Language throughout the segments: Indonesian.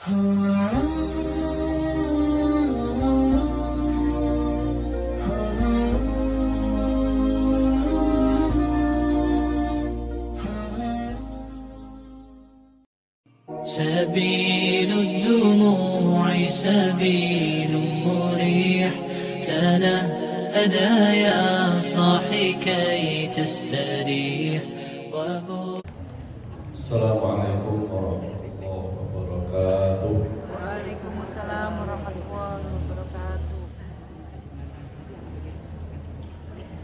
سبيل الدموع سبيل مريح، تنهدى يا صاحي كي تستريح. السلام عليكم ورحمة الله وبركاته. وعليكم السلام ورحمة الله وبركاته.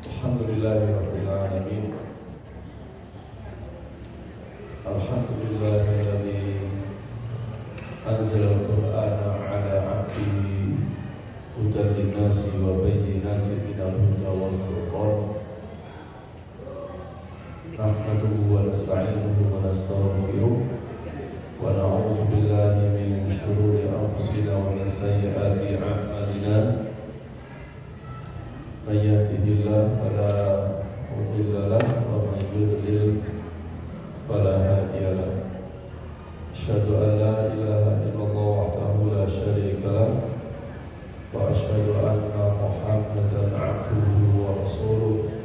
الحمد لله رب العالمين. الحمد لله الذي أنزل القرآن على عبده هدى للناس وبينات من الهدى والفرقان. نحمده ونستعينه ونستغفره ونعوذ بالله من شرور أنفسنا ومن سيئات أعمالنا. من يهده الله فلا مضل له ومن يضلل فلا هادي له. أشهد أن لا إله إلا الله وحده لا شريك له وأشهد أن محمدا عبده ورسوله.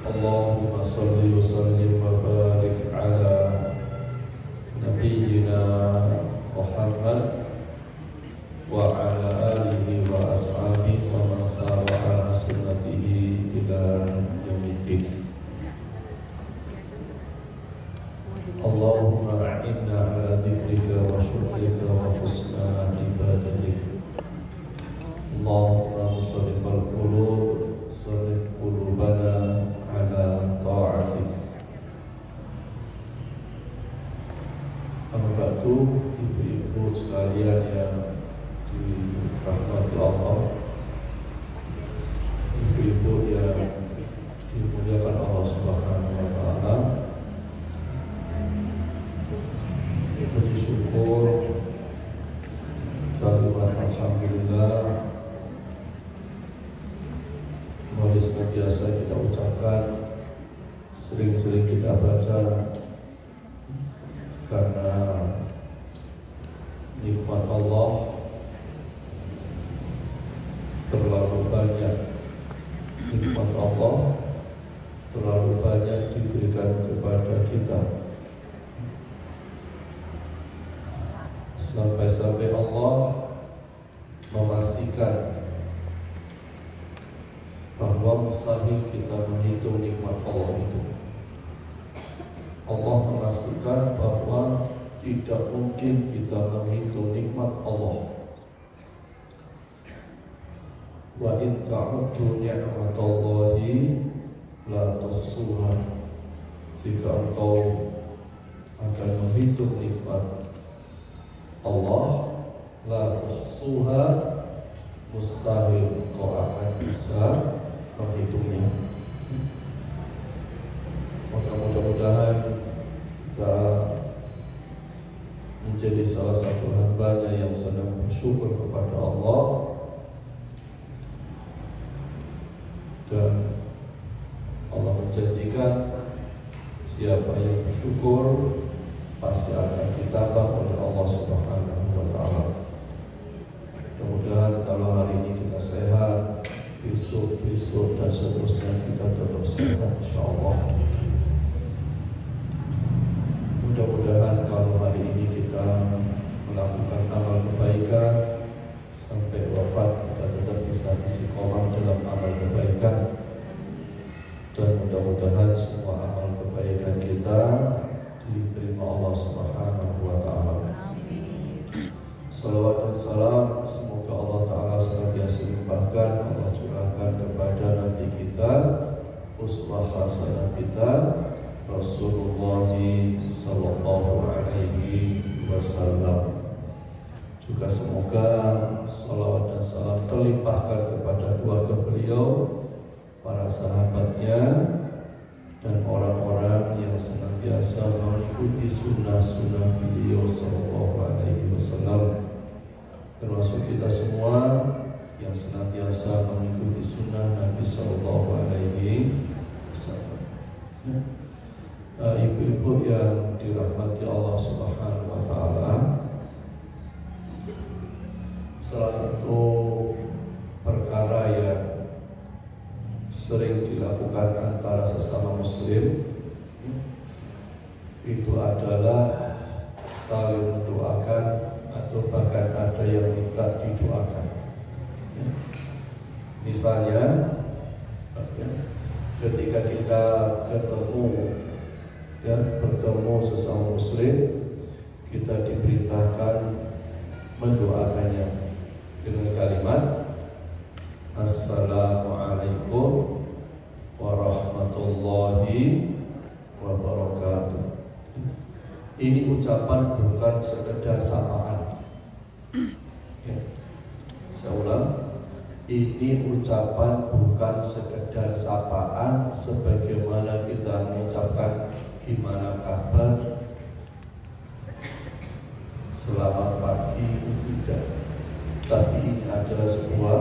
اللهم صل وسلم وبارك على نبينا محمد وعلى آله وأصحابه ومن سار على سنته إلى يوم الدين. اللهم أعنا على ذكرك وشكرك وحسن عبادتك. اللهم صرف القلوب صرف قلوبنا على طاعتك. Amma ba'du, ibu-ibu sekalian yang dirahmati Allah, ibu-ibu yang dimuliakan Allah Subhanahu wa Ta'ala, puji syukur, kalimat alhamdulillah mari senantiasa kita ucapkan, sering-sering kita baca, karena nikmat Allah terlalu banyak. Nikmat Allah terlalu banyak diberikan kepada kita, sampai-sampai Allah memastikan bahwa mustahil kita menghitung nikmat Allah itu. Allah memastikan bahwa tidak mungkin kita menghitung nikmat Allah. Wa in ta'uddu ni'matallahi la tuhsuha. Jika engkau akan menghitung nikmat Allah, la tuhsuha, mustahil engkau akan bisa menghitungnya. Maka mudah-mudahan kita menjadi salah satu hambanya yang sedang bersyukur kepada Allah, dan Allah menjanjikan siapa yang bersyukur pasti akan ditambah oleh Allah Subhanahu wa Ta'ala. Mudah-mudahan kalau hari ini kita sehat, besok dan seterusnya kita tetap sehat insyaallah. Mudah-mudahan kalau hari ini kita melakukan amal kebaikan sampai wafat kita tetap bisa istiqomah dalam amal kebaikan, dan mudah-mudahan semua amal kebaikan kita diterima Allah Subhanahu wa Ta'ala. Salawat dan salam semoga Allah Ta'ala senantiasa limpahkan, Allah curahkan kepada Nabi kita, uswah hasanah kita, Rasulullah Sallallahu Alaihi Wasallam. Juga semoga salawat dan salam terlimpahkan kepada keluarga beliau, para sahabatnya, dan orang-orang yang senantiasa mengikuti sunnah-sunnah beliau Sallallahu Alaihi Wasallam. Termasuk kita semua yang senantiasa mengikuti sunnah Nabi Sallallahu Alaihi Wasallam. Ibu-ibu yang dirahmati Allah Subhanahu wa Ta'ala, Misalnya ketika kita bertemu sesama muslim, kita diperintahkan mendoakannya dengan kalimat Assalamualaikum warahmatullahi wabarakatuh. Ini ucapan bukan sekedar sapaan. Saya ulang, ini ucapan bukan sekedar sapaan sebagaimana kita mengucapkan gimana kabar, selamat pagi, tidak. Tapi ini adalah sebuah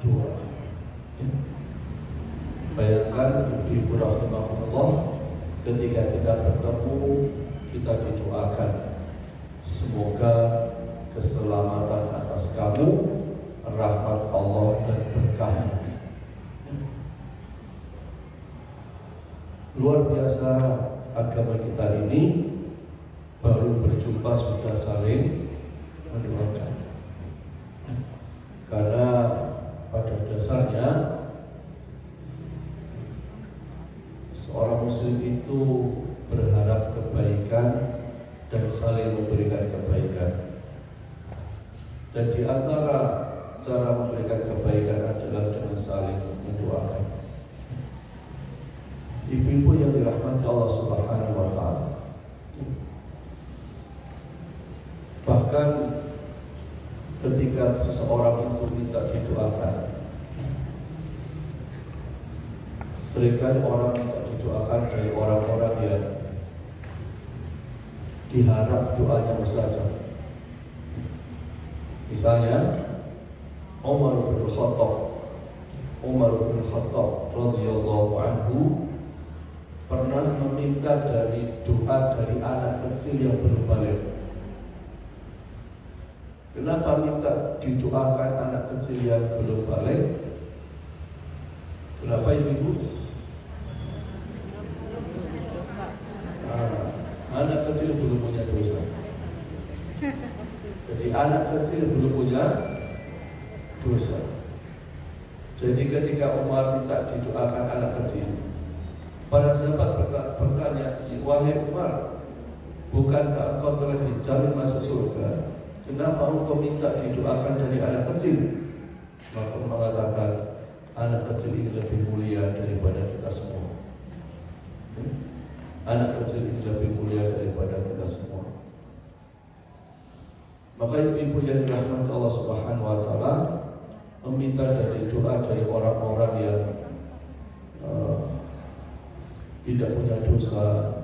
doa. Bayangkan ibu rahimahullah, ketika kita bertemu, kita didoakan semoga keselamatan atas kamu, rahmat Allah dan berkahnya. Luar biasa agama kita ini, baru berjumpa sudah saling mendoakan. Karena pada dasarnya seorang muslim itu berharap kebaikan dan saling memberikan kebaikan. Dan di antara cara memberikan kebaikan adalah dengan saling mendoakan. Ibu-ibu yang dirahmati Allah Subhanahu wa Ta'ala, bahkan ketika seseorang itu minta didoakan, seringkali orang minta didoakan dari orang-orang yang diharap doanya saja. Misalnya Umar bin Khattab radhiyallahu anhu pernah meminta dari doa dari anak kecil yang belum balik. Kenapa minta didoakan anak kecil yang belum balik? Kenapa ibu? Anak kecil belum punya dosa. Jadi anak kecil belum punya dosa. Jadi ketika Umar minta didoakan anak kecil, para sahabat bertanya, wahai Umar, bukankah engkau telah dijamin masuk surga? Kenapa engkau minta didoakan dari anak kecil? Maka mengatakan, anak kecil ini lebih mulia daripada kita semua. Anak kecil ini lebih mulia daripada kita semua. Maka ibu yang dirahmati Allah Subhanahu wa Ta'ala, meminta dari doa dari orang-orang yang tidak punya dosa,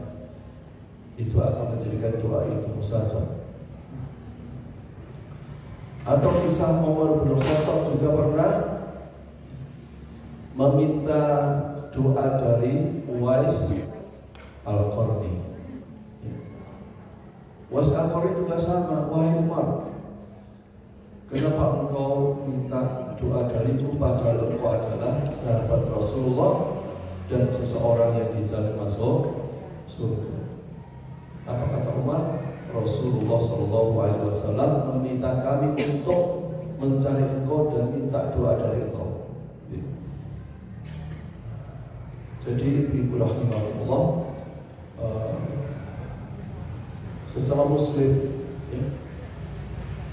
itu akan menjadikan doa itu mustajab. Atau kisah Umar bin Khattab juga pernah meminta doa dari Uwais Al-Qarni. Uwais Al-Qarni juga sama, wahai Umar, kenapa engkau minta doa dariku padahal engkau adalah sahabat Rasulullah dan seseorang yang dijamin masuk surga? Apa kata Umar? Rasulullah SAW meminta kami untuk mencari engkau dan minta doa dari engkau. Jadi ibu rahimahullah, sesama muslim ya,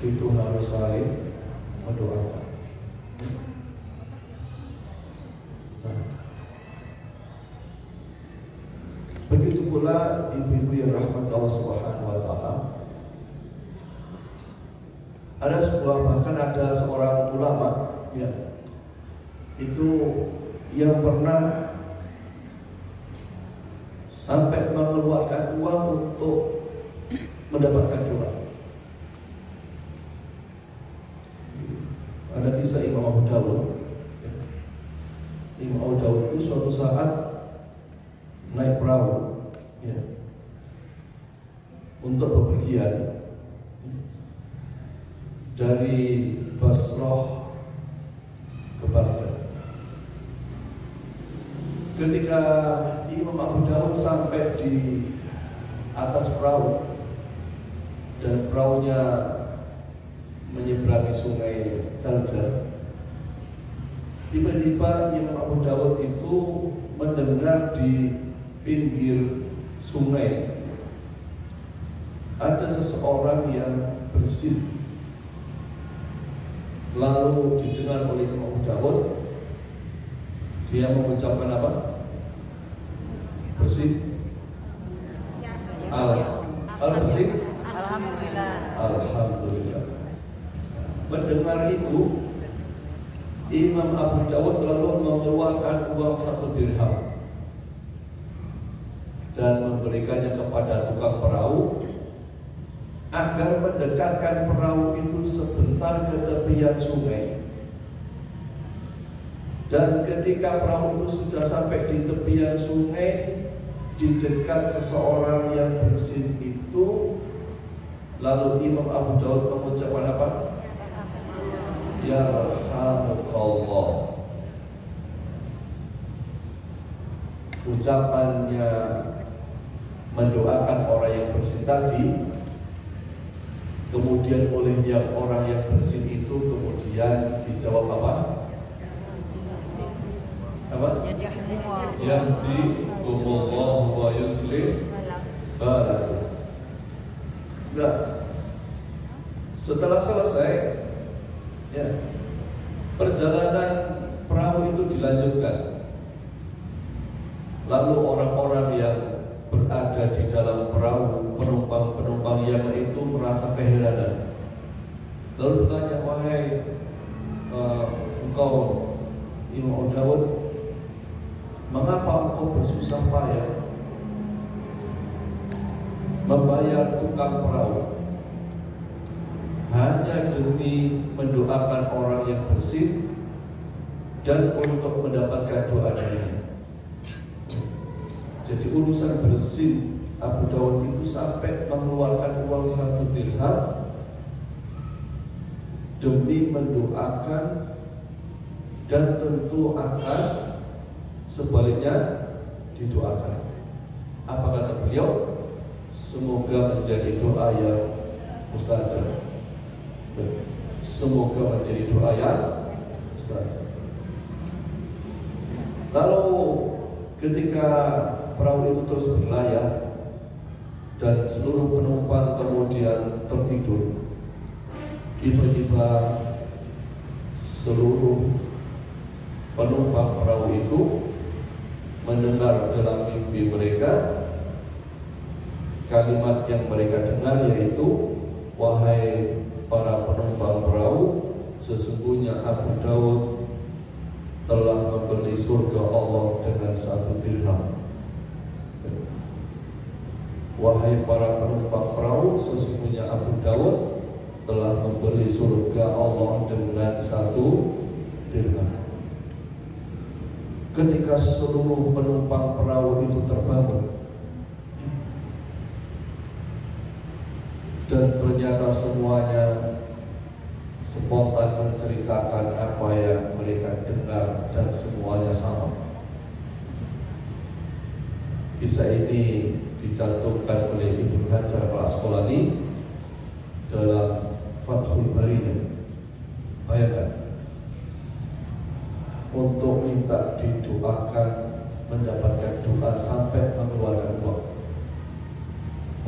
itu harus saling mendoakan. Begitu pula ibu-ibu yang rahmat Allah Subhanahu wa Ta'ala. Bahkan ada seorang ulama ya, itu yang pernah sampai mengeluarkan uang untuk mendapatkan doa. Ada kisah Imam Abu Dawud. Imam Abu Dawud itu suatu saat naik perahu ya, untuk bepergian dari Basrah ke Baghdad. Ketika Imam Abu Dawud sampai di atas perahu dan perahunya menyeberangi sungai Talja, Tiba-tiba Imam Abu Dawud itu mendengar di pinggir sungai ada seseorang yang bersin. Lalu didengar oleh Imam Abu Dawud, dia mengucapkan apa? Bersin. Bersin. Alhamdulillah. Alhamdulillah. Mendengar itu, Imam Abu Dawud lalu mengeluarkan uang 1 dirham dan memberikannya kepada tukang perahu agar mendekatkan perahu itu sebentar ke tepian sungai. Dan ketika perahu itu sudah sampai di tepian sungai, di dekat seseorang yang bersin itu, lalu Imam Abu Dawud mengucapkan apa? Yarhamukallah. Ucapannya mendoakan orang yang bersin tadi, kemudian oleh orang yang bersin itu kemudian dijawab apa? Apa? Yahdikumullahu wa yuslih balakum. Nah, setelah selesai, ya, perjalanan perahu itu dilanjutkan. Lalu orang-orang yang berada di dalam perahu, penumpang-penumpang yang itu merasa keheranan. Lalu bertanya, wahai engkau Imam Dawud, mengapa engkau bersusah payah membayar tukang perahu hanya demi mendoakan orang yang bersin dan untuk mendapatkan doa darinya? Jadi urusan bersin Abu Dawud itu sampai mengeluarkan uang 1 dirham demi mendoakan, dan tentu akan sebaliknya didoakan. Apa kata beliau? Semoga menjadi doa yang mustajab. Semoga menjadi doa yang mustajab. Lalu ketika perahu itu terus berlayar dan seluruh penumpang kemudian tertidur, tiba-tiba seluruh penumpang perahu itu mendengar dalam mimpi mereka kalimat yang mereka dengar, yaitu, wahai para penumpang perahu, sesungguhnya Abu Dawud telah membeli surga Allah dengan 1 dirham. Wahai para penumpang perahu, sesungguhnya Abu Dawud telah membeli surga Allah dengan 1 dirham. Ketika seluruh penumpang perahu itu terbangun dan ternyata semuanya spontan menceritakan apa yang mereka dengar dan semuanya sama. Kisah ini dicantumkan oleh Ibnu Hajar Al-Asqalani dalam Fathul Bari. Bayangkan, untuk minta didoakan, mendapatkan doa sampai mengeluarkan uang.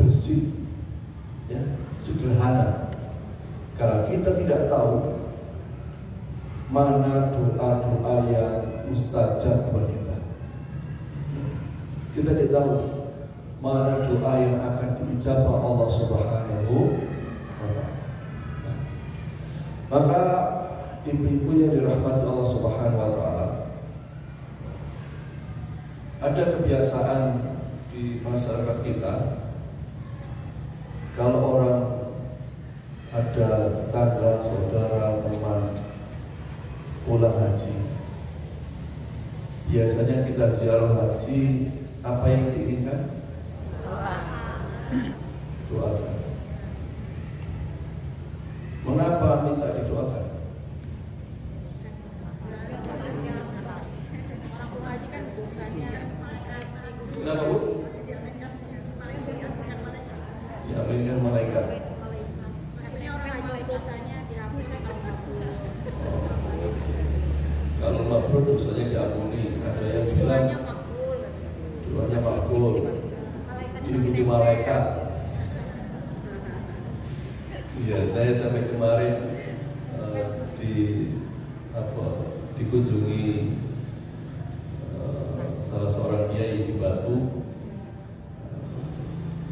Bersih, ya, sederhana. Karena kita tidak tahu mana doa-doa yang mustajab buat kita. Kita tidak tahu mana doa yang akan diijabah Allah Subhanahu wa ta'ala. Maka ibu-ibu yang dirahmati Allah Subhanahu wa ta'ala, ada kebiasaan di masyarakat kita, kalau orang ada tetangga, saudara, teman pulang haji, biasanya kita ziarah haji, apa yang diinginkan? Doa. Mengapa minta didoakan? Kenapa, Bu? Diaminkan malaikat. Maksudnya orang haji dosanya dihapuskan kalau Kalau mabrur dosanya diampuni. Ada yang bilang doanya makbul, diikuti malaikat. Ya, saya sampai kemarin dikunjungi salah seorang kiai di Batu.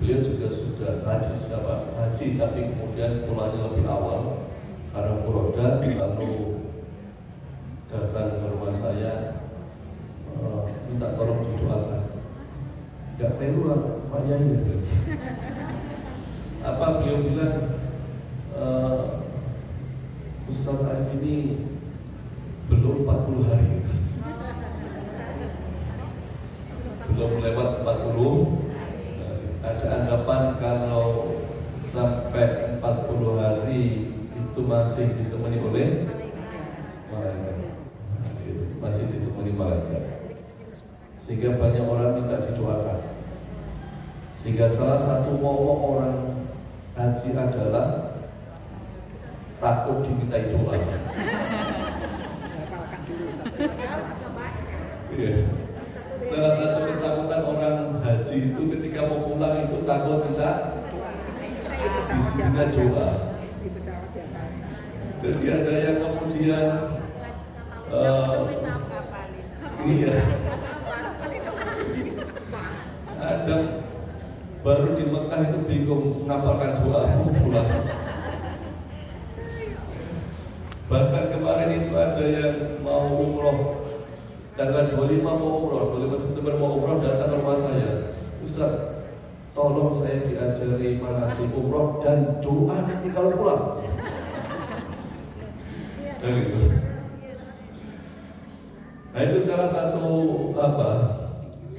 Beliau juga sudah haji, tapi kemudian pulangnya lebih awal karena Furoda, lalu datang ke rumah saya minta tolong didoakan. Tidak perlu lah Pak Yai. Apa beliau bilang, Ustaz Arif ini belum 40 hari, belum lewat 40. Ada anggapan kalau sampai 40 hari itu masih ditemani oleh malaikat, masih ditemani malaikat, sehingga banyak orang minta didoakan. Sehingga salah satu momok orang haji adalah takut dimintai doa. Salah satu ketakutan orang haji itu ketika mau pulang itu takut minta dengan doa. Jadi ada yang kemudian ada baru di Mekah itu bingung ngapalkan doa pulang. Bahkan kemarin itu ada yang mau umroh, tanggal 25 mau umroh, 25 September mau umroh, datang ke rumah saya, Ustaz, tolong saya diajari manasik umroh dan doa nanti kalau pulang. Nah itu salah satu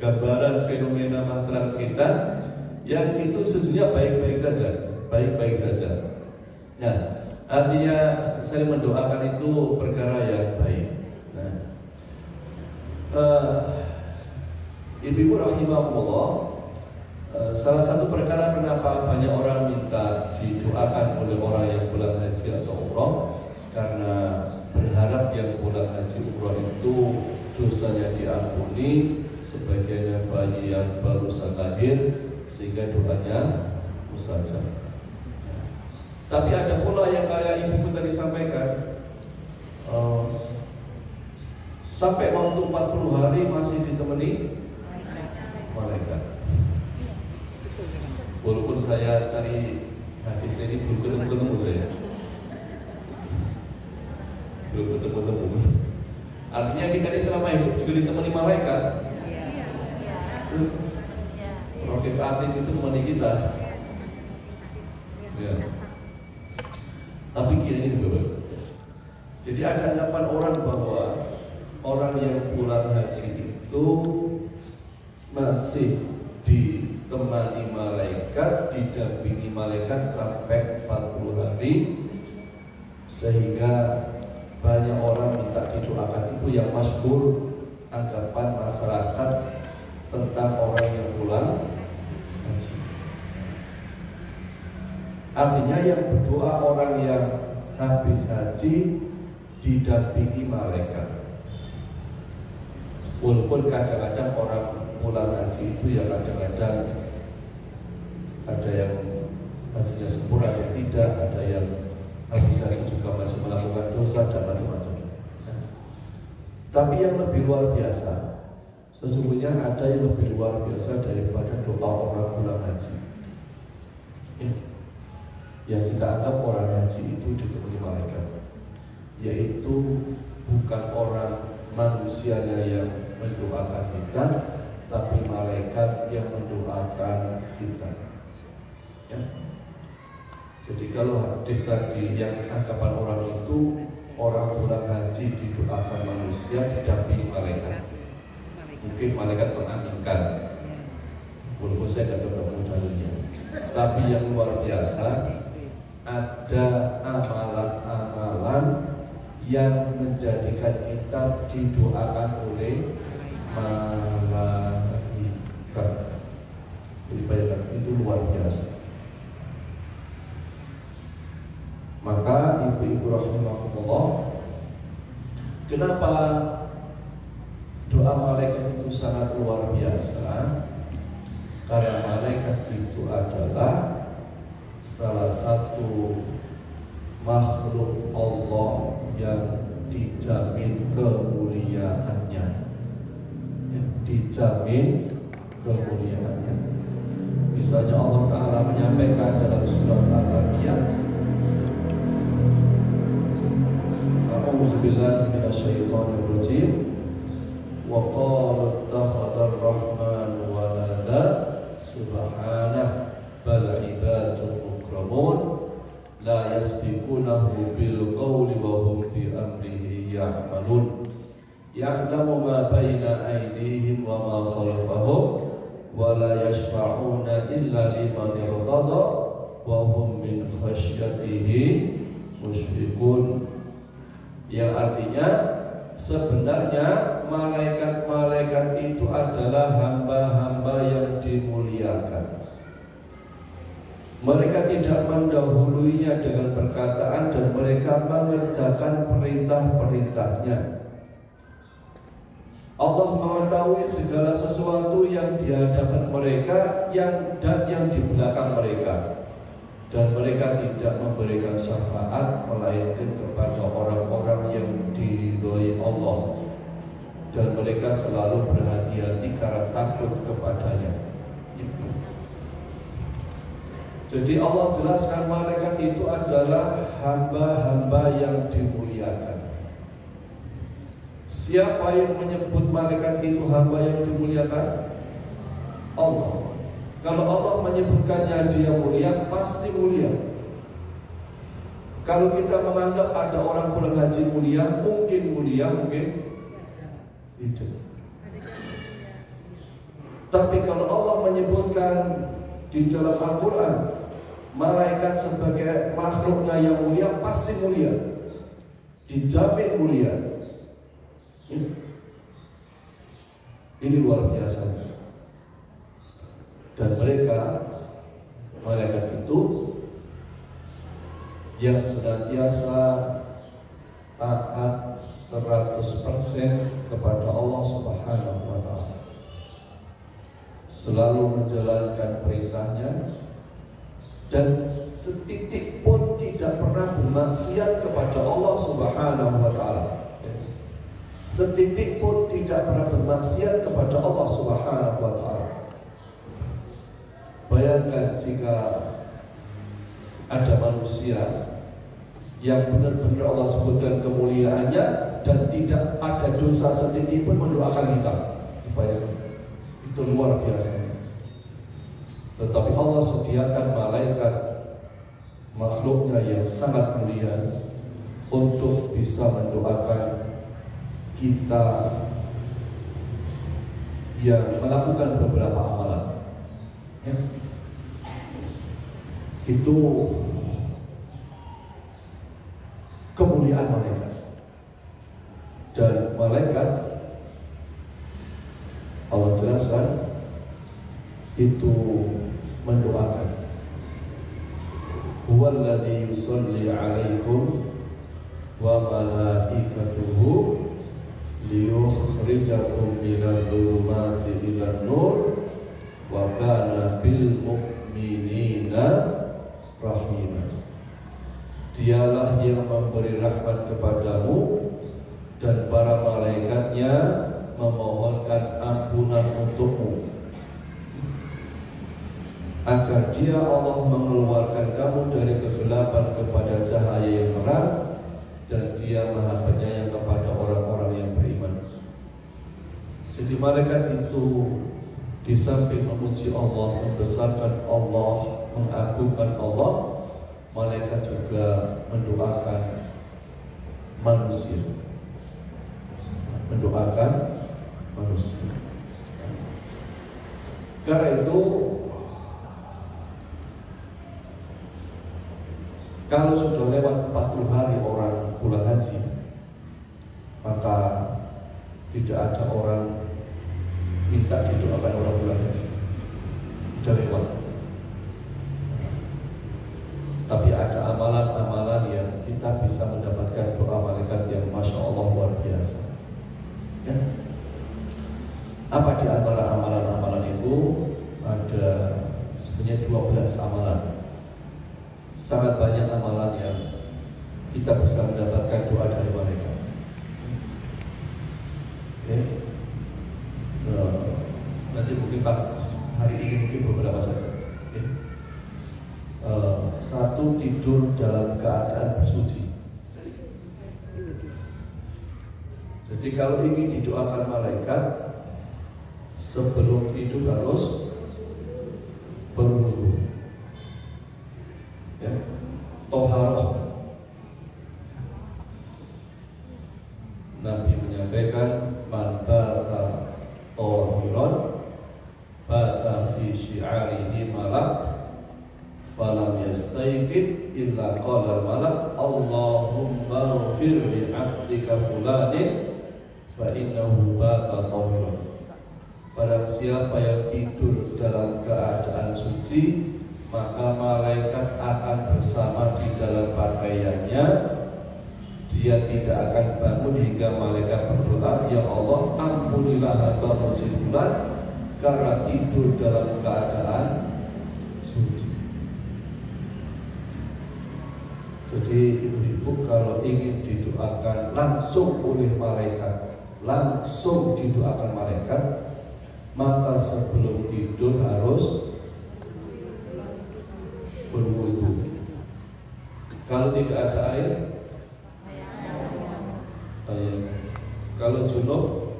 gambaran fenomena masyarakat kita yang itu sejujurnya baik-baik saja. Nah, artinya saya mendoakan itu perkara yang baik. Nah, Ibu rahimahullah, salah satu perkara kenapa banyak orang minta didoakan oleh orang yang pulang haji atau umroh, karena berharap yang pulang haji umroh itu dosanya diampuni sebagainya bayi yang baru lahir, sehingga doanya mustajab. Tapi ada pula yang kayak ibuku tadi sampaikan, sampai waktu 40 hari masih ditemani malaikat. Walaupun saya cari hadis ini belum ketemu saya. Belum ketemu. Artinya kita ini selama hidup juga ditemani malaikat. Roket atin itu temani kita. Ya. Tapi kira ini betul. Jadi ada anggapan orang bahwa orang yang pulang haji itu masih ditemani malaikat, didampingi malaikat sampai 40 hari, sehingga banyak orang minta didoakan. Itu yang masyhur anggapan masyarakat tentang orang yang pulang haji. Artinya yang berdoa orang yang habis haji didampingi malaikat. Walaupun kadang-kadang orang pulang haji itu ya kadang-kadang ada yang hajinya sempurna, ada yang tidak, ada yang habis haji juga masih melakukan dosa dan macam-macam. Tapi yang lebih luar biasa, sesungguhnya ada yang lebih luar biasa daripada doa orang pulang haji. Yang kita anggap orang haji itu ditemani malaikat, yaitu bukan orang manusianya yang mendoakan kita, tapi malaikat yang mendoakan kita. Ya. Jadi kalau hadis tadi yang anggapan orang itu orang pulang haji didoakan manusia didampingi malaikat, mungkin malaikat mengaminkan. Walaupun saya tidak ketemu dalilnya, tapi yang luar biasa ada amalan-amalan yang menjadikan kita didoakan oleh malaikat. Itu luar biasa. Maka ibu-ibu rahimahullah, Kenapa doa malaikat itu sangat luar biasa? Karena malaikat itu adalah salah satu makhluk Allah yang dijamin kemuliaannya, dijamin kemuliaannya. Misalnya Allah Ta'ala menyampaikan dalam surat Al-Anbiya, A'udzubillahi minasyaitonirrajim, wa qala ittakhadar rahmanu walada subhanah bal ibadun mukramun la yasbiqunahu bil qawli wa hum fi amrihi ya'malun ya'lamu ma baina aydihim wa ma khalfahum wa la yashfa'una illa liman irtada wa hum min khasyatihi musyfiqun. Yang artinya sebenarnya malaikat-malaikat itu adalah hamba-hamba yang dimuliakan. Mereka tidak mendahuluinya dengan perkataan dan mereka mengerjakan perintah-perintahnya. Allah mengetahui segala sesuatu yang di hadapan mereka dan yang di belakang mereka. Dan mereka tidak memberikan syafaat melainkan kepada orang-orang yang diridhoi Allah. Dan mereka selalu berhati-hati karena takut kepadanya. Jadi Allah jelaskan malaikat itu adalah hamba-hamba yang dimuliakan. Siapa yang menyebut malaikat itu hamba yang dimuliakan? Allah. Kalau Allah menyebutkannya dia mulia, pasti mulia. Kalau kita menganggap ada orang pulang haji mulia, mungkin tidak. Tapi kalau Allah menyebutkan di dalam Al-Quran malaikat sebagai makhluknya yang mulia, pasti mulia, dijamin mulia. Ini luar biasa. Dan mereka, malaikat itu yang senantiasa taat 100% kepada Allah Subhanahu wa Ta'ala, selalu menjalankan perintahnya dan setitik pun tidak pernah bermaksiat kepada Allah Subhanahu wa Ta'ala. Setitik pun tidak pernah bermaksiat kepada Allah Subhanahu wa Ta'ala. Bayangkan jika ada manusia yang benar-benar Allah sebutkan kemuliaannya dan tidak ada dosa setitik pun mendoakan kita. Bayangkan, itu luar biasa. Tetapi Allah sediakan malaikat, makhluknya yang sangat mulia, untuk bisa mendoakan kita yang melakukan beberapa amalan. Itu kemuliaan malaikat. Dan malaikat Allah jelaskan itu mendoakan. Huwallazi yusalli 'alaikum wa malaikatuhu liyukhrijakum minadh dhulumati ilan nur wa kana bil mu'minina rahimah. Dialah yang memberi rahmat kepadamu dan para malaikatnya memohonkan ampunan untukmu, agar dia Allah mengeluarkan kamu dari kegelapan kepada cahaya yang terang, dan dia maha penyayang kepada orang-orang yang beriman. Jadi malaikat itu di samping memuji Allah, membesarkan Allah, mengagungkan Allah, malaikat juga mendoakan manusia. Mendoakan manusia. Karena itu, kalau sudah lewat 40 hari orang pulang haji, maka tidak ada orang minta didoakan orang pulang haji. Sudah lewat. Tapi ada amalan-amalan yang kita bisa mendapatkan doa malaikat yang Masya Allah luar biasa. Ya. Apa di antara amalan-amalan itu? Ada sebenarnya 12 amalan. Sangat banyak amalan yang kita bisa mendapatkan doa dari malaikat. Oke. Nanti mungkin hari ini mungkin beberapa saja. Oke. Satu, tidur dalam keadaan bersuci. Jadi kalau ingin didoakan malaikat, sebelum tidur harus berwudu, ya, toharoh. Nabi menyampaikan, man bata tahiran bata fi syi'arihi malak falam yastayqid illa qala malak Allahumma ighfir li 'abdika fulanin fa innahu bata tahiran. Barang siapa yang tidur dalam keadaan suci, maka malaikat akan bersama di dalam pakaiannya. Dia tidak akan bangun hingga malaikat berdoa, ya Allah, ampunilah hamba si fulan karena tidur dalam keadaan suci. Jadi ibu-ibu kalau ingin didoakan langsung oleh malaikat, langsung didoakan malaikat, maka sebelum tidur harus berwudu. Kalau tidak ada air, kalau junub,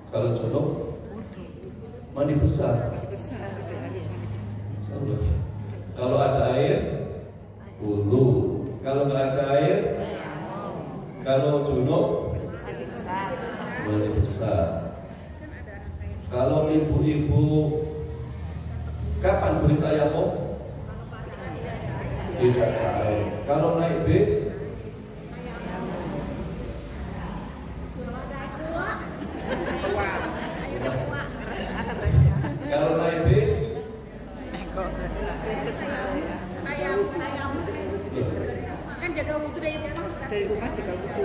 kalau junub mandi besar. Kalau ada air, wudu. Kalau nggak ada air, kalau junub mandi besar. Kalau ibu-ibu kapan beli tayamum? Tidak ada air. Kalau naik bis, kalau naik bis, kan jaga wudhu dari rumah jaga wudhu.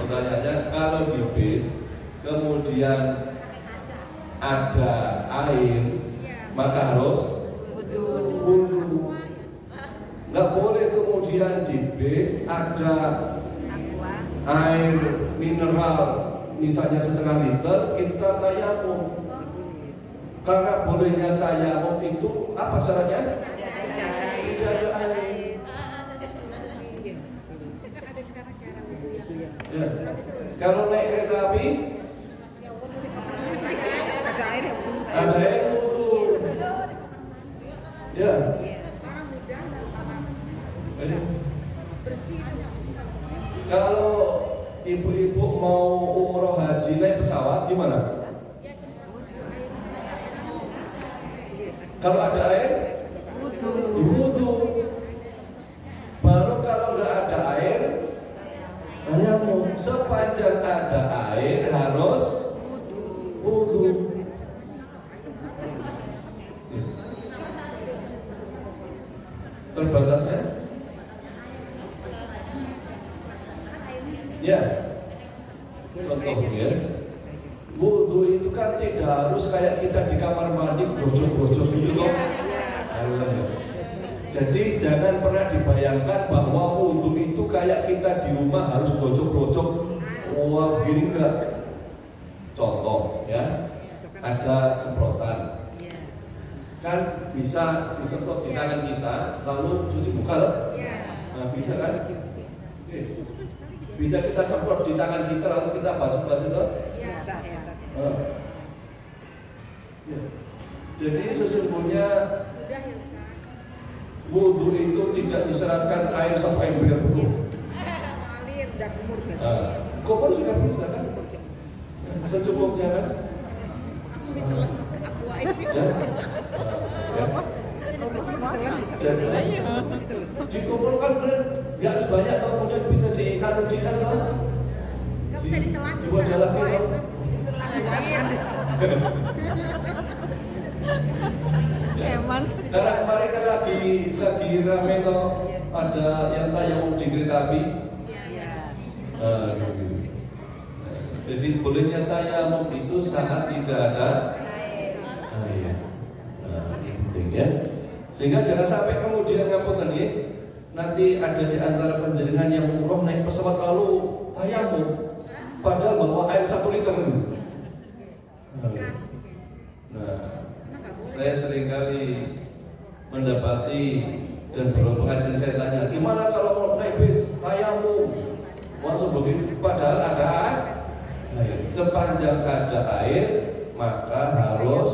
Pertanyaannya, kalau di bis kemudian ada air, maka harus wudhu. Nggak boleh kemudian di bis ada air mineral misalnya setengah liter kita tayamum. Karena bolehnya tayamum itu apa syaratnya? Tidak ada air. Ada sekarang cara wudhu Ya. Kalau naik kereta api ada air wudhu. Ya. Kalau ibu-ibu mau umroh haji naik pesawat gimana? Kalau ada air, wudhu. Baru kalau nggak ada air, tayamum. Sepanjang ada air harus wudhu. Terbatasnya? Ya. Contohnya, wudhu itu kan tidak harus kayak kita di kamar mandi gojok-gojok gitu loh. Jadi jangan pernah dibayangkan bahwa wudhu itu kayak kita di rumah harus gojok-gojok. Wah, begini enggak. Contoh ya, ada semprotan. Kan bisa disemprot di tangan kita, lalu cuci muka loh. Nah, bisa kan? Bisa kita semprot di tangan kita, lalu kita basuh-basuh loh. Jadi sesungguhnya wudhu itu tidak disyaratkan air sampai ember penuh. Kumur juga bisa kan? Secukupnya kan? langsung ditelan ke aqua ini. Jadi dikumpulkan benar, nggak harus banyak, atau kemudian bisa dianudikan atau Nggak bisa ditelan. dibuat jalan gitu. Eman. Karena kemarin kan lagi rame toh, ada yang tayamum di kereta api. Gitu. Jadi bolehnya tayamum itu saat tidak ada air. Ini penting ya. Sehingga jangan sampai kemudian ngapunten nggih, nanti ada di antara panjenengan yang umroh naik pesawat lalu tayamum, padahal bawa air 1 liter. Nah, saya seringkali mendapati dan beberapa pengajian saya tanya, gimana kalau mau naik bis tayamum? Langsung begitu, padahal ada air. Sepanjang ada air, maka harus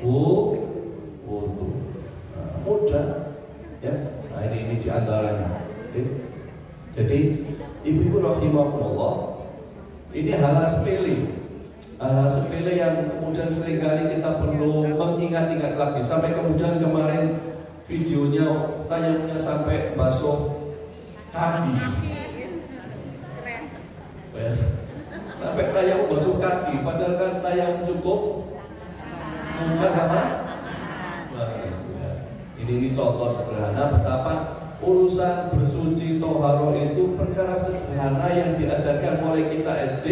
wudu. Mudah, ya. Nah ini diantaranya. Jadi ibu-ibu rahimahullah, ini hal sepele yang kemudian seringkali kita perlu mengingat-ingat lagi. Sampai kemudian kemarin videonya tayamumnya sampai basuh kaki. Sampai tayamum basuh kaki, padahal kan tayamum cukup muka sama. Ini contoh sederhana betapa urusan bersuci toharo itu perkara sederhana yang diajarkan mulai kita SD,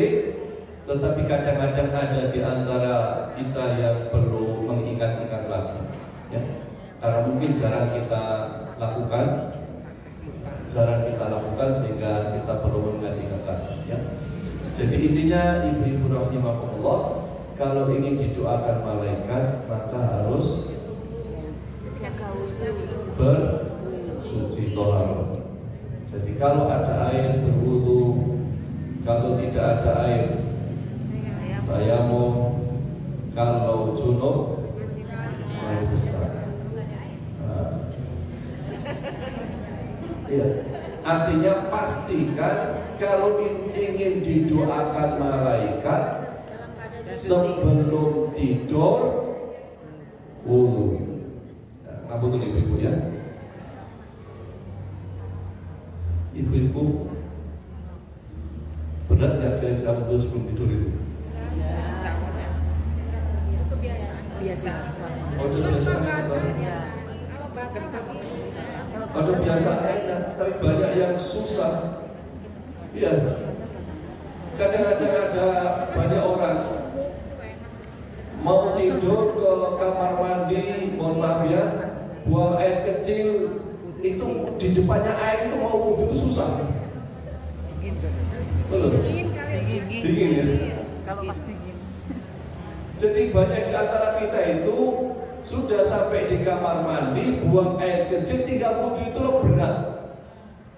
tetapi kadang-kadang ada di antara kita yang perlu mengingat-ingat lagi, ya. Karena mungkin jarang kita lakukan sehingga kita perlu mengingat-ingat lagi, ya. Jadi intinya ibu-ibu rahimahullah, kalau ingin didoakan malaikat maka harus bersuci toharo. Jadi kalau ada air berwudu, kalau tidak ada air tayamum, kalau junub air besar. Iya. Artinya pastikan kalau ingin didoakan malaikat sebelum tidur wudu. Apa tuh ibu-ibu ya? Ibu-ibu berat nggak saya kamu tuh sebelum tidur itu? Biasa. Oh, biasa. Ada biasa enak, tapi banyak yang susah. Iya. Kadang-kadang ada banyak orang mau tidur ke kamar mandi, mohon maaf ya, buang air kecil itu di depannya air itu mau wudhu itu susah. Dingin ya. Kalau pas dingin. Jadi banyak di antara kita itu sudah sampai di kamar mandi, buang air kecil, tinggal wudhu itu loh berat.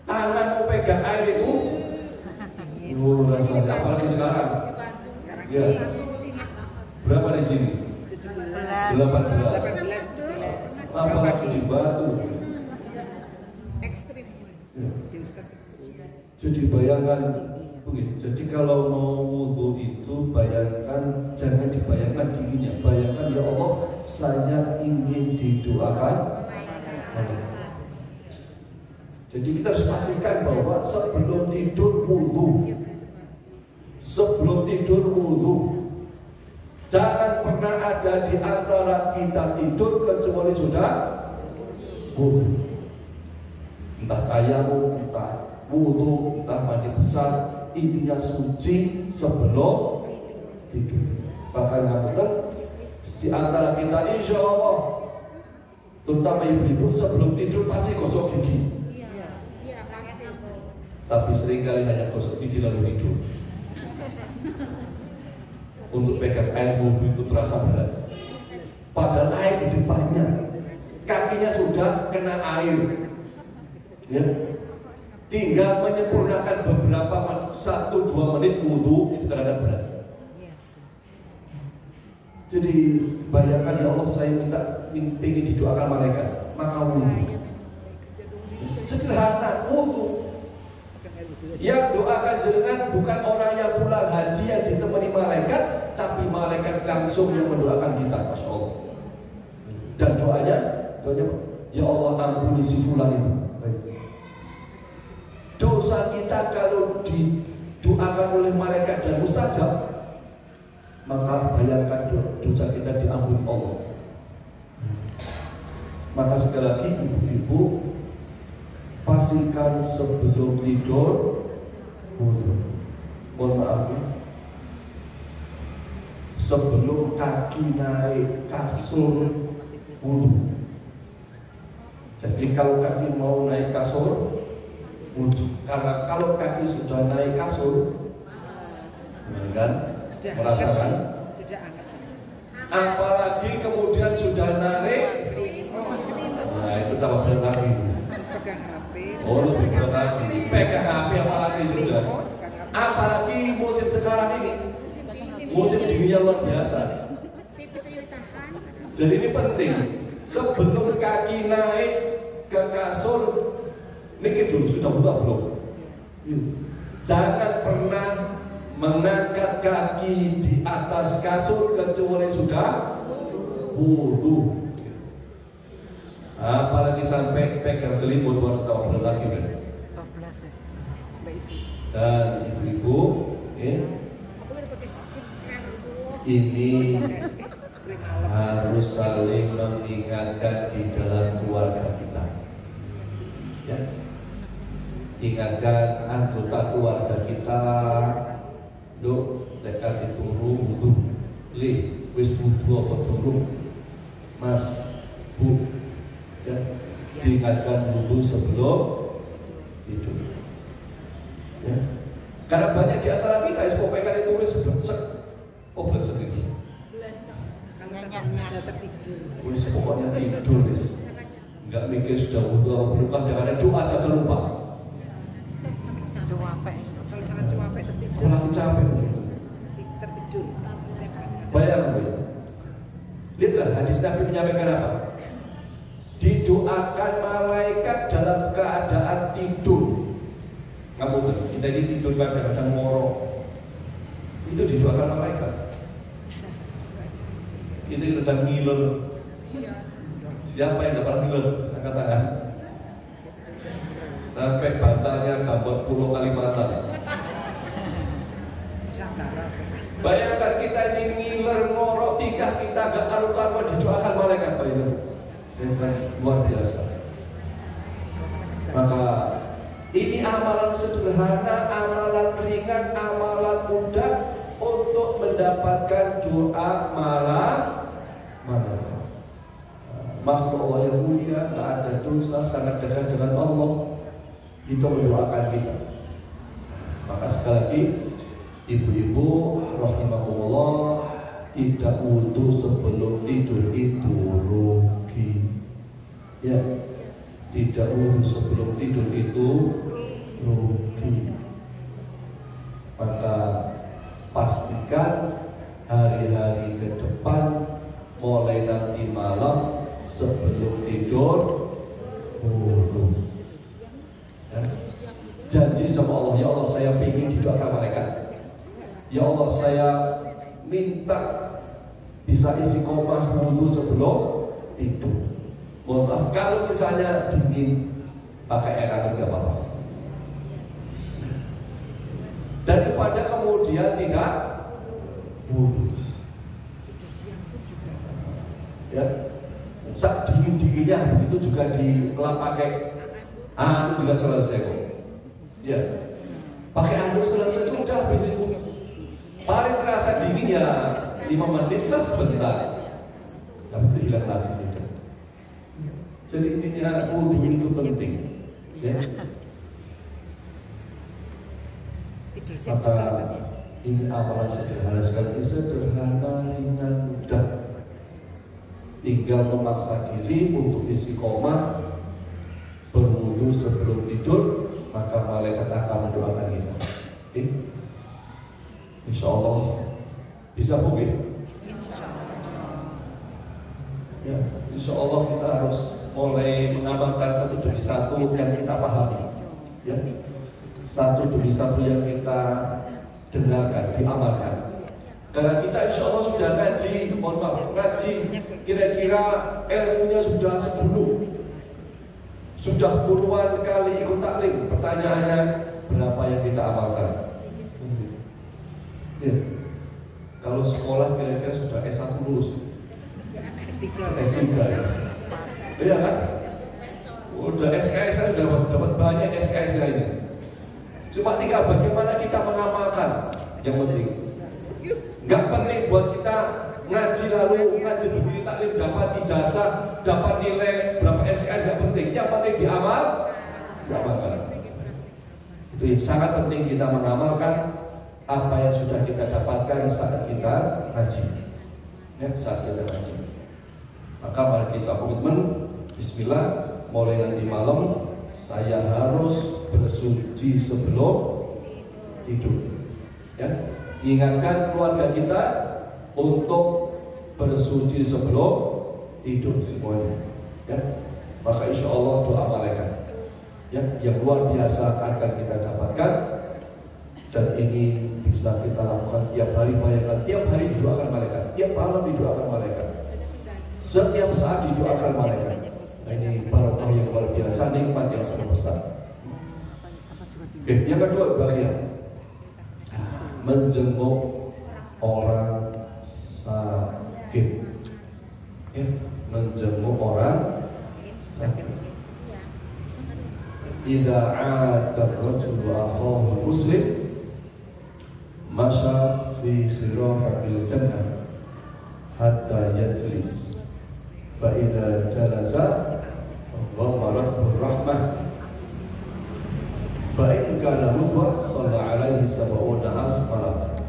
Tangan mau pegang air itu, rasanya apalagi sekarang. Ya. Berapa di sini? 18. Apalagi di Batu. Ekstrim. Ya. Jadi bayangkan, jadi kalau mau wudhu itu bayangkan, jangan dibayangkan dinginnya. Bayangkan ya Allah, saya ingin didoakan. Jadi kita harus pastikan bahwa sebelum tidur wudhu. Sebelum tidur wudhu. Jangan pernah ada di antara kita tidur kecuali sudah wudhu. Entah tayamum, entah wudhu, entah mandi besar, intinya suci sebelum tidur. Bahkan di antara kita insya Allah, terutama ibu-ibu sebelum tidur pasti gosok gigi. Iya, pasti. Tapi seringkali hanya gosok gigi lalu tidur. Untuk pegang air wudhu itu terasa berat. Padahal air di depannya, kakinya sudah kena air. Ya. Tinggal menyempurnakan beberapa 1-2 menit wudhu itu terhadap berat. Jadi bayangkan ya Allah, saya ingin didoakan malaikat, maka wudhu. Sederhana wudhu. Yang doakan jenengan bukan orang yang pulang haji yang ditemani malaikat, tapi malaikat langsung yang mendoakan kita, masya Allah. Dan doanya, ya Allah ampuni si fulan itu. Dosa kita kalau didoakan oleh malaikat dan mustajab, maka bayangkan dosa kita diampuni Allah. Maka sekali lagi ibu-ibu, pastikan sebelum tidur wudu. Mohon maaf, sebelum kaki naik kasur wudu. Jadi kalau kaki mau naik kasur wudu. Karena kalau kaki sudah naik kasur, kan merasakan. Sudah angkat. Apalagi kemudian sudah narik, nah itu tambah berat lagi. Harus pegang HP. Oh, lebih berat lagi. Pegang HP apalagi sudah. Apalagi musim sekarang ini, musim dinginnya luar biasa. Jadi ini penting. Sebelum kaki naik ke kasur, mikir dulu sudah buka belum. Jangan pernah mengangkat kaki di atas kasur kecuali sudah wudu. Apalagi sampai pegang selimut, baru tahu lagi kan. Dan ibu-ibu, ini harus saling mengingatkan di dalam keluarga kita. Ya. Ingatkan anggota keluarga kita, dok, mereka dituru wudu. Li, wis wudu apa turun? Mas, Bu, ya, diingatkan wudu sebelum tidur. Ya. Karena banyak di antara kita SPOPK ditulis bersek sedikit. Sudah tertidur. Tulis pokoknya tidur, nggak mikir sudah wudu apa belum, kadang-kadang doa saja lupa. Kalau sangat capek tertidur. Kalau capek Tertidur. bayangkan, lihatlah hadis Nabi menyampaikan apa? Didoakan malaikat dalam keadaan tidur. Kamu kita ini tidur kadang-kadang ngorok, itu didoakan malaikat. Kita sedang ngiler. Siapa yang dapat ngiler? Angkat tangan. Sampai bantalnya gambar pulau Kalimantan. Bayangkan kita ini ngiler, ngorok, tingkah kita gak karu-karuan didoakan malaikat. Luar biasa. Maka ini amalan sederhana, amalan ringan, amalan mudah untuk mendapatkan doa malam. Makhluk Allah yang mulia, tak ada dosa, sangat dekat dengan Allah. Itu mendoakan kita. Maka sekali lagi, ibu-ibu rahimahullah, tidak wudu sebelum tidur itu rugi. Ya, tidak wudu sebelum tidur itu rugi. Maka pastikan hari-hari ke depan, mulai nanti malam sebelum tidur wudu. Ya. Janji sama Allah, ya Allah saya ingin didoakan malaikat. Ya Allah saya minta bisa istiqomah wudu sebelum tidur. Mohon maaf kalau misalnya dingin pakai air hangat tidak apa-apa. Daripada kemudian tidak wudu. Ya, saat dingin-dinginnya begitu juga dilap pakai anu juga selesai kok. Ya, pakai anu selesai sudah habis itu. Paling terasa dingin ya 5 menit lah sebentar. Habis itu hilang lagi sudah. Jadi intinya wudu itu penting. Ya. Maka ini amalan sederhana sekali, sederhana, ringan, mudah. Tinggal memaksa diri untuk istiqomah berwudu sebelum tidur, maka malaikat akan mendoakan kita. Insya Allah bisa mungkin. Ya, insya Allah kita harus mulai mengamalkan satu demi satu yang kita pahami. Ya, satu demi satu yang kita dengarkan, diamalkan. Karena kita insya Allah sudah ngaji, mohon maaf, ngaji kira-kira ilmunya sudah 10, sudah puluhan kali ikut taklim. Pertanyaannya berapa yang kita amalkan? Ya. Kalau sekolah kira-kira sudah S1 lulus, S3 ya. Iya kan? Udah SKS saya dapat banyak SKS ini. Cuma tinggal bagaimana kita mengamalkan yang penting. Nggak penting buat kita ngaji lalu ngaji begini taklim dapat ijazah, dapat nilai berapa SKS, nggak penting. Yang penting diamalkan. Itu yang sangat penting, kita mengamalkan apa yang sudah kita dapatkan saat kita ngaji. Ya, saat kita ngaji. Maka mari kita komitmen, Bismillah, mulai nanti malam saya harus bersuci sebelum tidur. Ya, ingatkan keluarga kita untuk bersuci sebelum tidur semuanya. Ya, maka insya Allah doa malaikat yang luar biasa akan kita dapatkan, dan ini bisa kita lakukan tiap hari. Bayangkan tiap hari didoakan malaikat, tiap malam didoakan malaikat, setiap saat didoakan malaikat. Nah, ini barokah yang luar biasa, nikmat yang sangat besar. Yang kedua bagian menjenguk orang sakit. Ya, menjenguk orang sakit. Idza 'ada ar-rajulu akhahu muslim masya fi khirafatil jannah hatta yajlis fa idza jalasa ghamarathu rahmah fa in kana huwa shalla alaihi sab'una alf malak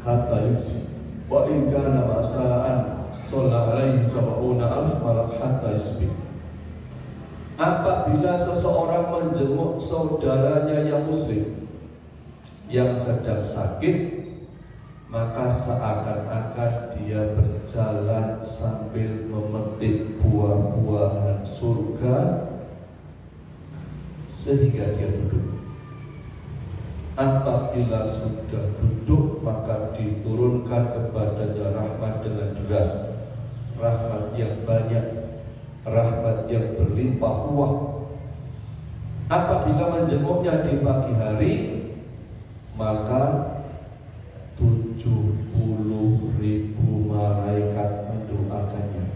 hatta yumsi wa in kana masa'an shalla alaihi sab'una alf malak hatta yusbih. Apabila seseorang menjenguk saudaranya yang muslim yang sedang sakit, maka seakan-akan dia berjalan sambil memetik buah-buahan surga sehingga dia duduk. Apabila sudah duduk, maka diturunkan kepadanya rahmat dengan deras, rahmat yang banyak, rahmat yang berlimpah ruah. Apabila menjenguknya di pagi hari, maka 70.000 malaikat mendoakannya.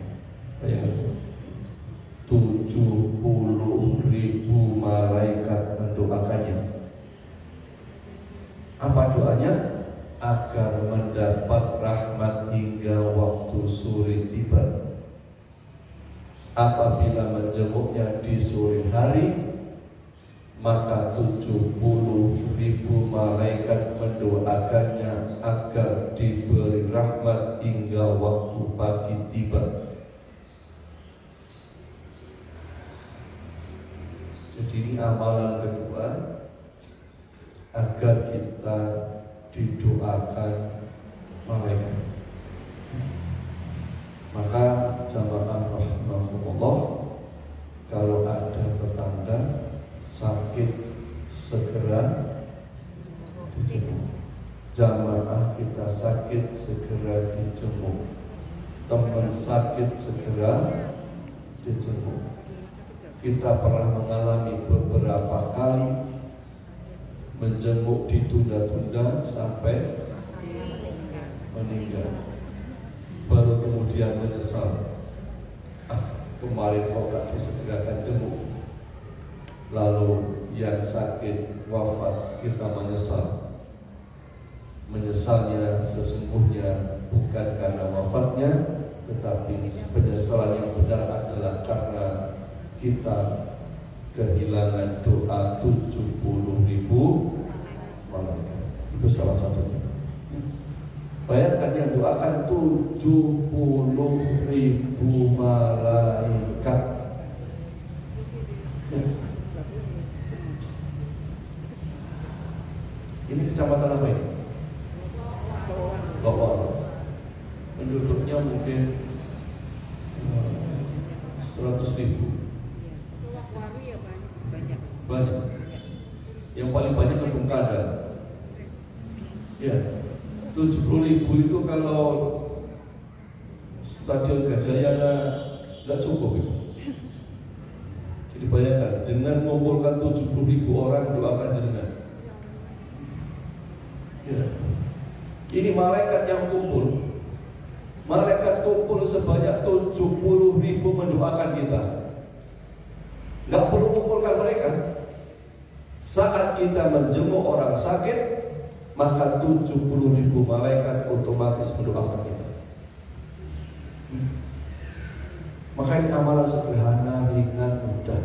70.000 malaikat mendoakannya. Apa doanya? Agar mendapat rahmat hingga waktu sore tiba. Apabila menjenguknya di sore hari, maka 70.000 malaikat mendoakannya agar diberi rahmat hingga waktu pagi tiba. Jadi ini amalan kedua, agar kita didoakan malaikat. Maka jamaah rahimahumullah, kalau ada tetangga sakit segera dijenguk. Jamaah kita sakit segera dijenguk. Teman sakit segera dijenguk. Kita pernah mengalami beberapa kali menjenguk ditunda-tunda sampai meninggal. Baru kemudian menyesal, kemarin kok gak disegerakan jenguk. Lalu yang sakit wafat, kita menyesal. Menyesalnya sesungguhnya bukan karena wafatnya, tetapi penyesalan yang benar adalah karena kita kehilangan doa 70.000 malaikat. Itu salah satunya. Bayangkan yang doakan 70.000 malaikat. Ini kecamatan apa ini? Bawah. Penduduknya mungkin 100.000. Banyak. Yang paling banyak Kedung Kada. Ya. 70.000 itu kalau Stadion Gajayana nggak cukup itu. Jadi bayangkan, dengan mengumpulkan 70.000 orang doakan jenengan. Ya. Ini malaikat yang kumpul Malaikat kumpul sebanyak 70.000 mendoakan kita. Gak perlu mengumpulkan mereka. Saat kita menjenguk orang sakit, maka 70.000 malaikat otomatis mendoakan kita. Maka ini amalan sederhana, ringan, mudah.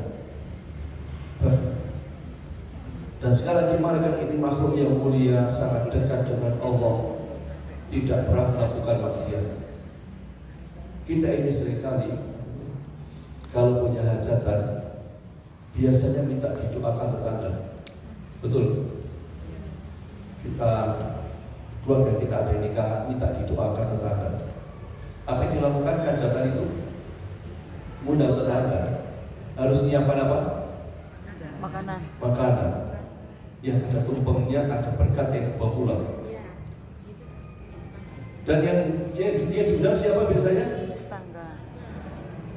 Dan sekali lagi malaikat ini makhluk yang mulia, sangat dekat dengan Allah, tidak pernah melakukan maksiat. Kita ini seringkali kalau punya hajatan biasanya minta didoakan tetangga. Betul? Keluarga kita ada yang nikah, minta didoakan tetangga. Apa yang dilakukan hajatan itu? Mudah tetangga. Harus nyiapkan apa? Makanan. Yang ada tumpengnya, ada berkat yang dibawa pulang. Dan yang dia diundang siapa biasanya?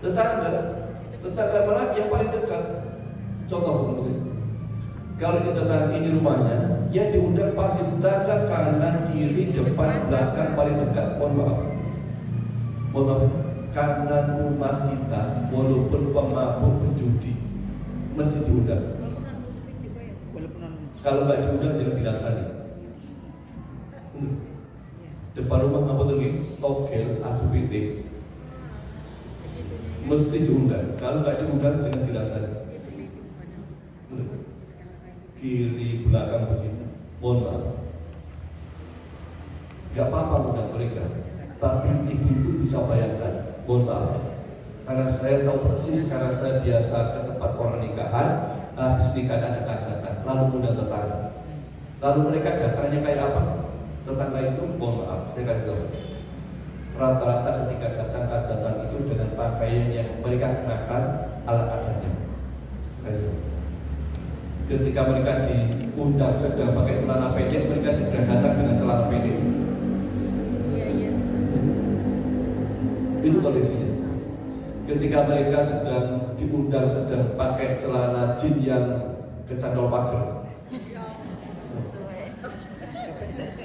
Tetangga mana yang paling dekat. Contoh mungkin, kalau ini tetangga ini rumahnya, yang diundang pasti tetangga kanan, kiri, depan, belakang paling dekat. Mohon maaf, kanan rumah kita walaupun pemabuk penjudi mesti diundang. Kalau nggak diundang jangan dirasani. Depan rumah apa tuh? Togel, adu pitik. Mesti diundang. Kalau nggak diundang jangan dirasani. Kiri belakang begitu. Mohon maaf. Gak apa-apa undang mereka. Tapi ibu-ibu bisa bayangkan. Mohon maaf. Karena saya tahu persis, karena saya biasa ke tempat orang nikahan. Habis nikahan ada hajatan, lalu undang tetangga. Lalu mereka datangnya kayak apa? Tetangga itu, mohon maaf, saya kasih tahu. Rata-rata ketika datang hajatan itu dengan pakaian yang mereka kenakan ala adanya. Ketika mereka diundang sedang pakai celana pendek, mereka segera datang dengan celana pendek. Iya. Itu kondisinya. Ketika mereka sedang diundang sedang pakai celana jin yang kecandol pagar.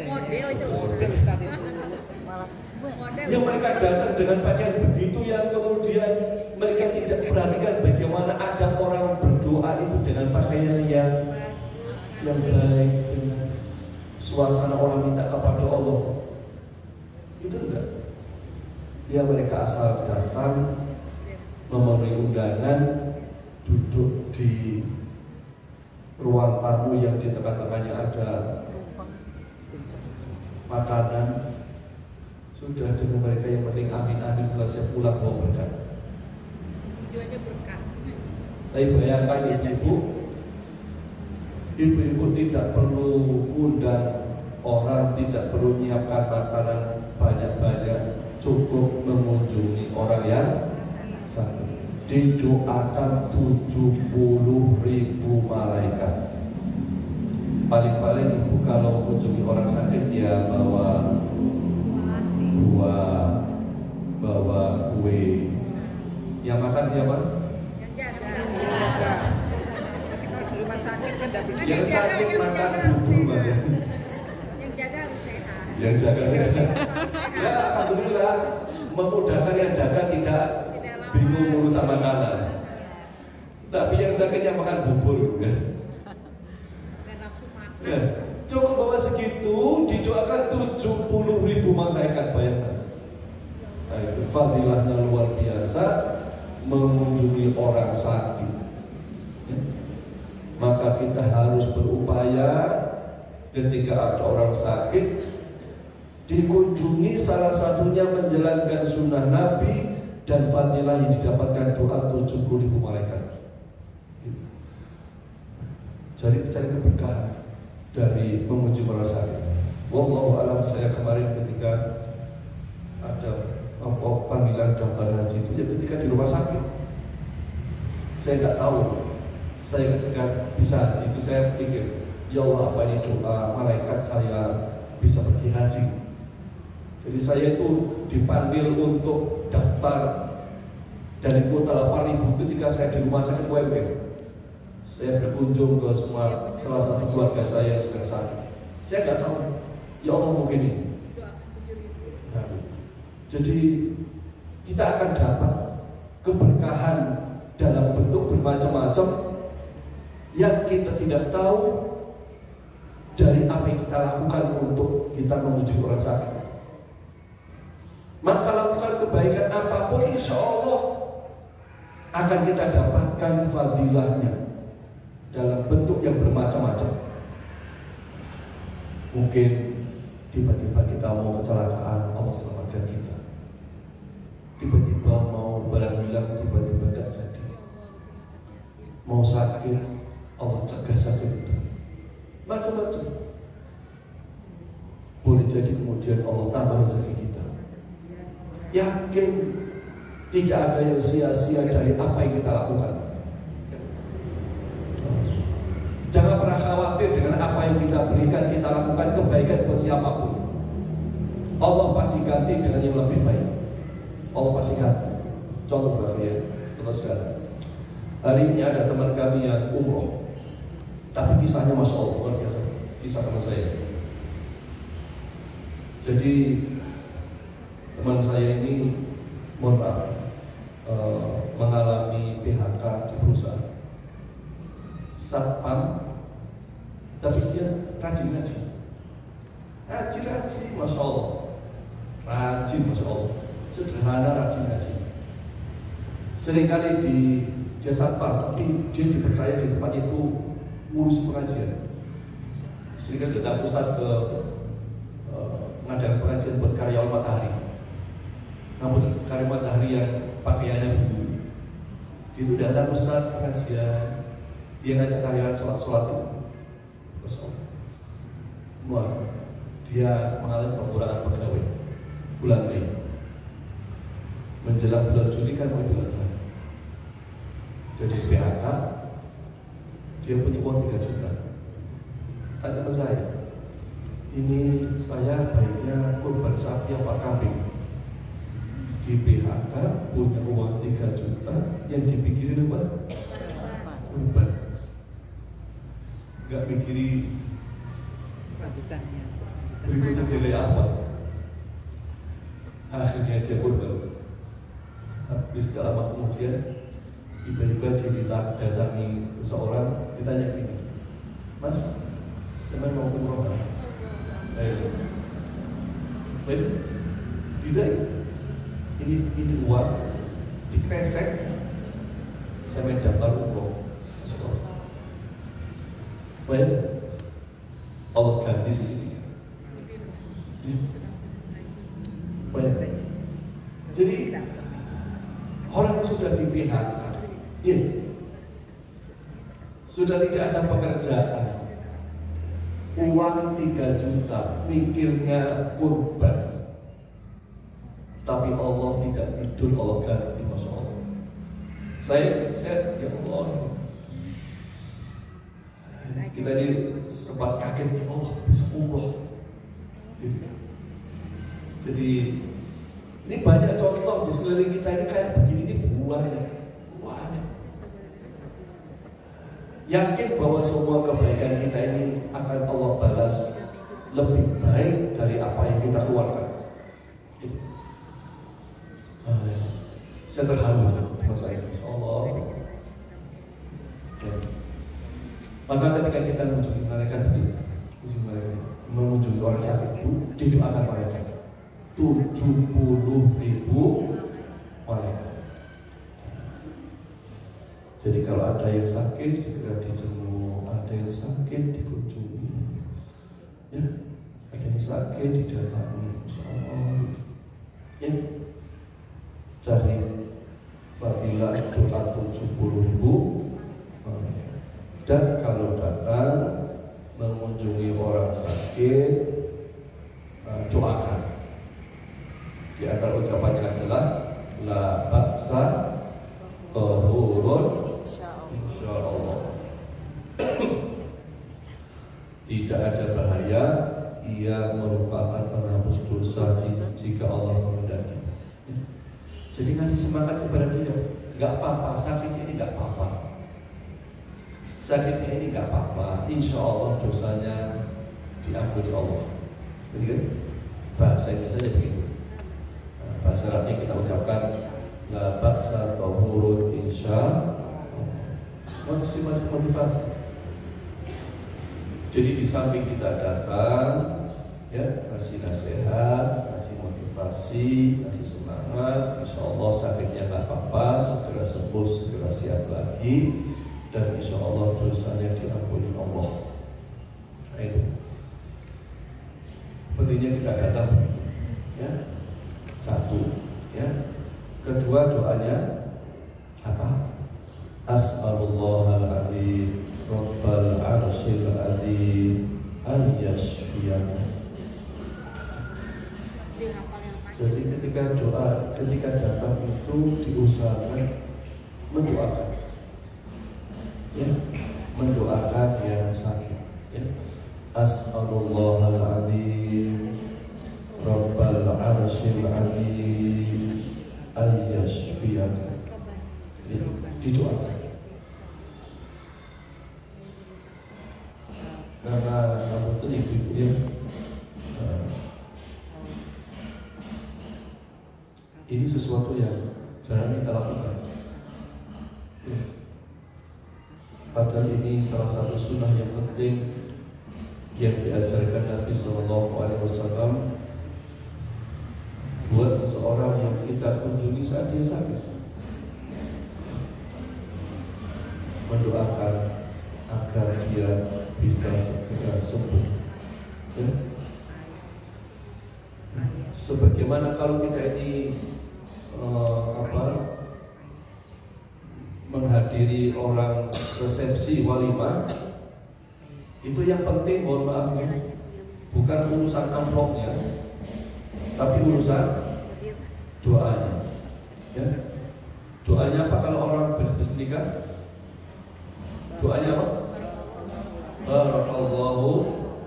Model itu Yang mereka datang dengan pakaian begitu yang kemudian mereka tidak perhatikan bagaimana adab orang berdoa itu dengan pakaian yang baik, dengan suasana orang minta kepada Allah. Itu enggak. Ya mereka asal datang, memenuhi undangan, duduk di ruang tamu yang di tengah-tengahnya ada makanan. Sudah dengan mereka yang penting amin selesai pulang bawa berkat. tujuannya berkah. Tapi bayangkan ibu-ibu tidak perlu undang orang, tidak perlu menyiapkan makanan banyak-banyak, cukup mengunjungi orang yang sakit. Didoakan 70.000 malaikat. Paling-paling ibu kalau mengunjungi orang sakit ya bawa buah, bawa kue. Yang makan siapa? Yang jaga. Tapi kalau di rumah sakit kan tidak bisa. Yang sakit makan bubur mas ya. Yang jaga harus sehat. Yang jaga sehat. Ya alhamdulillah memudahkan yang jaga tidak bingung urusan makanan. Tapi yang sakitnya makan bubur ya. Dan nafsu makan. Ya. Cukup bawa segitu, didoakan 70.000 malaikat, bayangkan. Nah, itu fadilahnya luar biasa, mengunjungi orang sakit. Ya. Maka kita harus berupaya ketika ada orang sakit, dikunjungi, salah satunya menjalankan sunnah Nabi dan fadilah yang didapatkan doa 70.000 malaikat. Jadi cari keberkahan dari mengunjungi orang sakit. Wallahu alam, saya kemarin ketika ada panggilan daftar haji itu ya ketika di rumah sakit. Saya nggak tahu. Saya ketika bisa haji itu saya pikir, ya Allah apa ini doa malaikat saya bisa pergi haji. Jadi saya itu dipanggil untuk daftar dari kuota 8.000 ketika saya di rumah sakit WW. Saya berkunjung ke salah satu keluarga saya yang sedang sakit. Saya nggak tahu. Ya Allah mungkin ini. Doakan 7.000. Nah, Jadi kita akan dapat keberkahan dalam bentuk bermacam-macam yang kita tidak tahu dari apa yang kita lakukan untuk kita menuju orang sakit. Maka lakukan kebaikan apapun, insya Allah akan kita dapatkan fadilahnya dalam bentuk yang bermacam-macam. Mungkin tiba-tiba kita mau kecelakaan, Allah selamatkan kita. Tiba-tiba mau barang hilang, tiba-tiba tidak jadi. Mau sakit, Allah cegah sakit itu. Macam-macam. Boleh jadi kemudian Allah tambah rezeki kita. Yakin tidak ada yang sia-sia dari apa yang kita lakukan. Jangan pernah khawatir dengan apa yang kita berikan, kita lakukan kebaikan buat siapapun. Allah pasti ganti dengan yang lebih baik. Allah pasti ganti. Contoh berarti ya, teman-teman. Hari ini ada teman kami yang umroh, tapi kisahnya masya Allah luar biasa. Kisah teman saya. Jadi teman saya ini mengalami PHK di perusahaan. Satpam, tapi dia rajin ngaji, masya Allah, rajin masya Allah, sederhana rajin ngaji. Seringkali dia satpam, tapi dia dipercaya di tempat itu ngurus pengajian. Seringkali datang pusat ke mengadakan pengajian buat karyawan Matahari. Namun karyawan Matahari yang pakaiannya biru, dia itu datang pusat pengajian. Dia ngajak karyawan sholat itu. Dia mengalami pengurangan pegawai bulan Mei. Menjelang bulan Juli kan mau dilakukan. Jadi PHK, dia punya uang 3 juta. Tanya ke saya, ini saya baiknya kurban sapi apa kambing? Di PHK punya uang 3 juta, yang dipikirin apa? Kurban. Gak mikirin lanjutannya. berikutnya jadi apa. Akhirnya dia kurban. Habis gak lama kemudian tiba-tiba dia datangi seseorang, ditanya gini, Mas, saya mau umroh kan? Baik, tidak. Ini uang dikresek, saya mau daftar umroh. Baik, Allah ganti sini. Baik. Jadi orang sudah di PHK, ya, sudah tidak ada pekerjaan, uang 3 juta, mikirnya kurban, tapi Allah tidak tidur, Allah ganti, masya Allah. Saya ya Allah. Kita ini sempat kaget, ya Allah bisa umroh. Jadi ini banyak contoh di sekeliling kita ini kayak begini, ini buahnya. Yakin bahwa semua kebaikan kita ini akan Allah balas lebih baik dari apa yang kita keluarkan. Saya terharu masa ini, Allah. Maka ketika kita mengunjungi malaikat mengunjungi orang sakit itu, didoakan malaikat 70.000 malaikat. Jadi kalau ada yang sakit segera dijenguk, ada yang sakit dikunjungi, ya, ada yang sakit didatangi, insyaallah. Ya, cari fadilah doa 70.000 malaikat. Dan kalau datang mengunjungi orang sakit, doakan. Di antara ucapannya adalah la ba'sa tahurun insyaallah. Tidak ada bahaya, ia merupakan penghapus dosa jika Allah menghendaki. Jadi ngasih semangat kepada dia, nggak apa-apa, sakit ini nggak apa-apa. Sakitnya ini nggak apa-apa, insya Allah dosanya diampuni Allah. Begitu? Bahasa Indonesia begitu. syaratnya kita ucapkan la ba'sa tahurun insya motivasi. Jadi di samping kita datang ya, kasih nasihat, kasih motivasi, kasih semangat, insya Allah sakitnya nggak apa-apa, segera sembuh, segera sehat lagi, dan insya Allah dosanya diampuni Allah. Nah, itu pentingnya kita datang begitu ya. Satu ya. Kedua, doanya apa? As'alullahal adzim Rabbal arsyil adzim al-yashfiyana. Jadi ketika datang itu diusahakan mendoakan ya, mendoakan yang sakit ya. As'alullahal adzim Rabbal arsyil adzim al-yashfiyana. Didoakan. Karena kamu itu ibu ya, ini sesuatu yang jarang kita lakukan ya. Padahal ini salah satu sunnah yang penting yang diajarkan Nabi SAW buat seseorang yang kita kunjungi saat dia sakit, mendoakan agar dia bisa segera sembuh ya. Sebagaimana kalau kita ini menghadiri orang resepsi walimah, itu yang penting, mohon maaf ya, bukan urusan amplopnya, tapi urusan doanya ya. Doanya apa kalau orang bernikah? Doanya apa? Barakallahu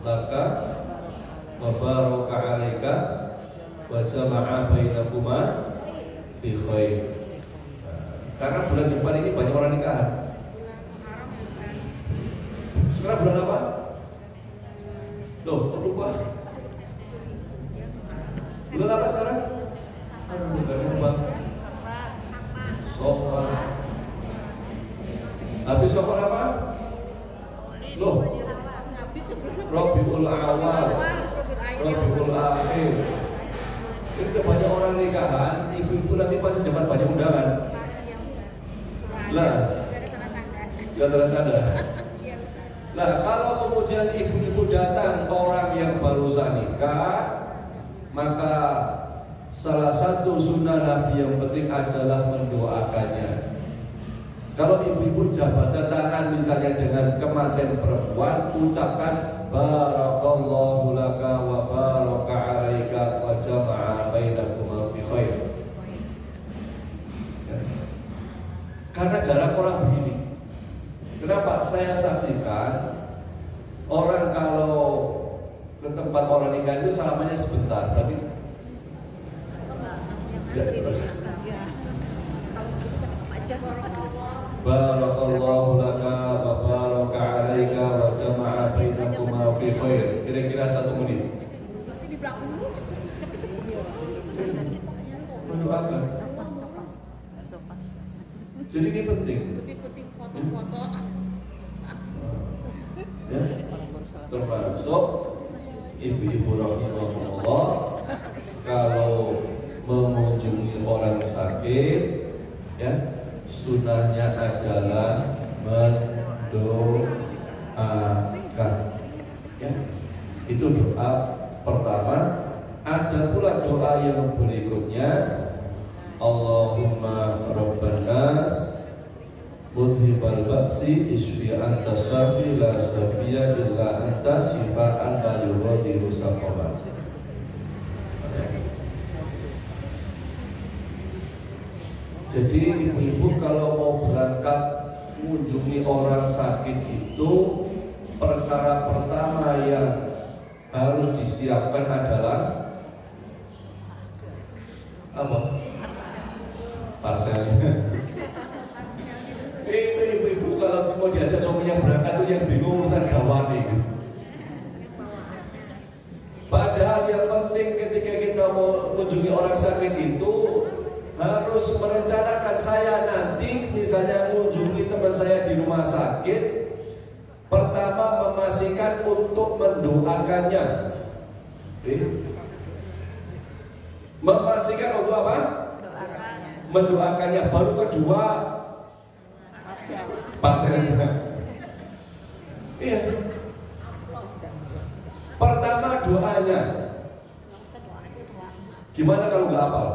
laka wa baraka alaika wa jama'a bainakuma fi khair. Karena bulan depan ini banyak orang nikahan. Sekarang bulan apa? Loh, kok lupa? Bulan apa sekarang? Bulan lupa. Sofar. Habis sofar apa? Loh, Rabiul Awal, Rabiul Akhir. Ini udah banyak orang nikahan, ibu-ibu nanti pasti dapat banyak undangan. Lah, udah tanda-tanda. Nah, kalau kemudian ibu-ibu datang orang yang barusan nikah, maka salah satu sunnah Nabi yang penting adalah mendoakannya. Kalau ibu-ibu jabatan tangan misalnya dengan kematian perempuan, ucapkan barakallahu laka wa baraka alaika wa jama'a bainakuma fi khair. Karena jarang orang begini. Kenapa? Saya saksikan orang kalau ke tempat orang nikah itu selamanya sebentar, berarti barakallahu laka wa baraka alaika wa jama'a bainakuma fi khair. Kira-kira 1 menit. Nanti di belakang dulu cepet. Mendoakan. Jadi ini penting. Lebih penting foto-foto. Ya. Termasuk ibu-ibu rahimahullah kalau mengunjungi orang sakit ya, sunnahnya adalah mendoakan ya. Itu doa pertama. Ada pula doa yang berikutnya, Allahumma rabban nas mudhibal ba'si isfi anta syafi la syafiya illa anta shifa'an la yughadiru saqama. Jadi ibu-ibu kalau mau berangkat mengunjungi orang sakit itu, perkara pertama yang harus disiapkan adalah apa? Parselnya. Itu ibu-ibu kalau mau diajak suaminya berangkat tuh yang bingung urusan gawane gitu. Padahal yang penting ketika kita mau mengunjungi orang sakit itu harus merencanakan. Saya nanti misalnya mengunjungi teman saya di rumah sakit, pertama memastikan untuk mendoakannya. Memastikan untuk apa? Mendoakannya. Baru kedua pasirnya. Iya. Pertama doanya. Gimana kalau nggak hafal?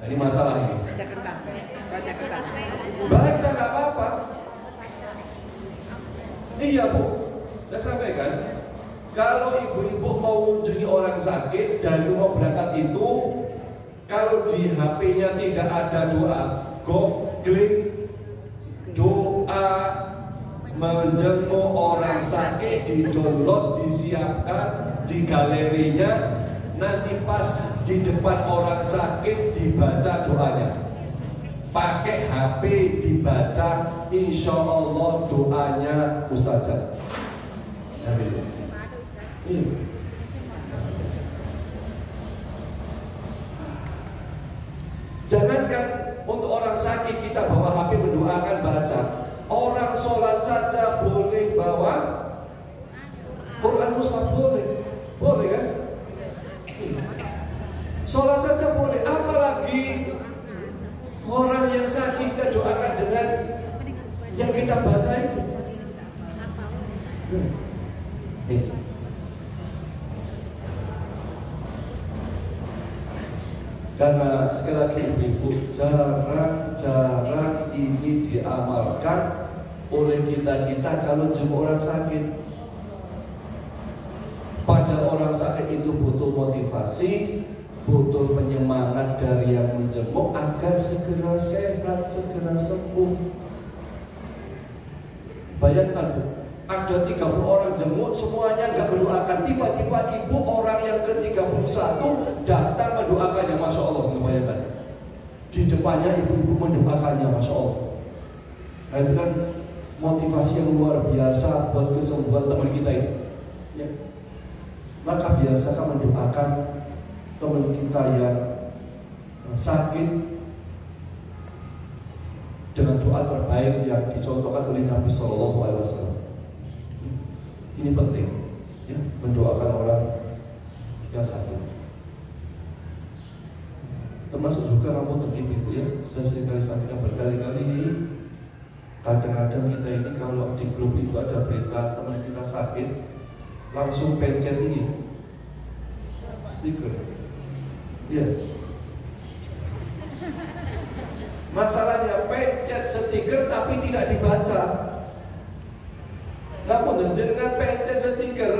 Nah, ini masalah ini. Baca kertas. Baca kertas. Baca nggak apa-apa. Iya Bu, saya sampaikan. Kalau ibu-ibu mau mengunjungi orang sakit dari rumah berangkat itu, kalau di HP-nya tidak ada doa, klik doa menjenguk orang sakit, di-download, disiapkan di galerinya. Nanti pas di depan orang sakit dibaca doanya. Pakai HP dibaca, insya Allah doanya mustajab. Jangankan untuk orang sakit kita bawa HP mendoakan baca. Orang sholat saja boleh bawa Quran mushaf, boleh kan? Sholat saja boleh, apalagi orang yang sakit kita doakan dengan yang kita baca itu. Karena sekali lagi ibu, jarang ini diamalkan oleh kita kalau jumpa orang sakit. Pada orang sakit itu butuh motivasi, butuh penyemangat dari yang menjenguk agar segera sehat, segera sembuh. Bayangkan Bu, ada 30 orang jenguk, semuanya nggak mendoakan. Tiba-tiba ibu orang yang ke-31 datang mendoakannya, Masya Allah. Bayangkan, di depannya ibu-ibu mendoakannya, Masya Allah. Nah, itu kan motivasi yang luar biasa buat kesembuhan teman kita itu ya. Maka biasakan mendoakan teman kita yang sakit dengan doa terbaik yang dicontohkan oleh Nabi SAW. Ini penting ya, mendoakan orang yang sakit. Termasuk juga rambut ibu ya. Saya seringkali sampaikan berkali-kali, kadang-kadang kita ini kalau di grup itu ada berita teman kita sakit, langsung pencet ini stiker. Ya. Masalahnya pencet stiker tapi tidak dibaca. Namun dengan pencet stiker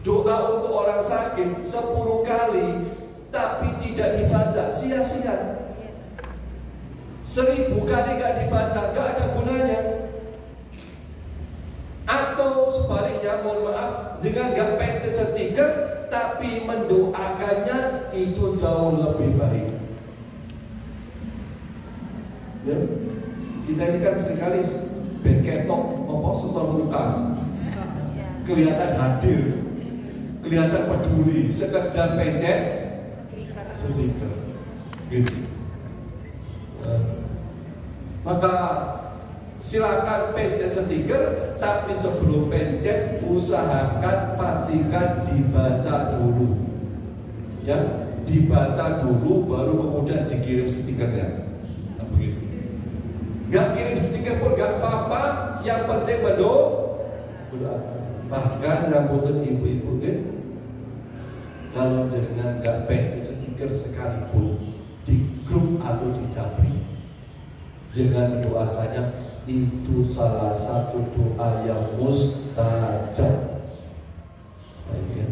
doa untuk orang sakit 10 kali tapi tidak dibaca, sia-sia. 1000 kali gak dibaca, gak ada gunanya. Atau sebaliknya, mohon maaf, dengan gak pencet stiker tapi mendoakannya, itu jauh lebih baik ya. Kita ini kan seringkali ben ketok apa setor muka, kelihatan hadir, kelihatan peduli, sekedar pencet stiker gitu. Maka silakan pencet stiker, tapi sebelum pencet usahakan pastikan dibaca dulu ya, dibaca dulu baru kemudian dikirim stikernya. Nah, begitu. Gak kirim stiker pun gak apa-apa, yang penting berdoa. Bahkan rambutan ibu-ibu kalau jangan gak pencet stiker sekalipun di grup atau di japri, jangan doakannya, itu salah satu doa yang mustajab. Nah, ya.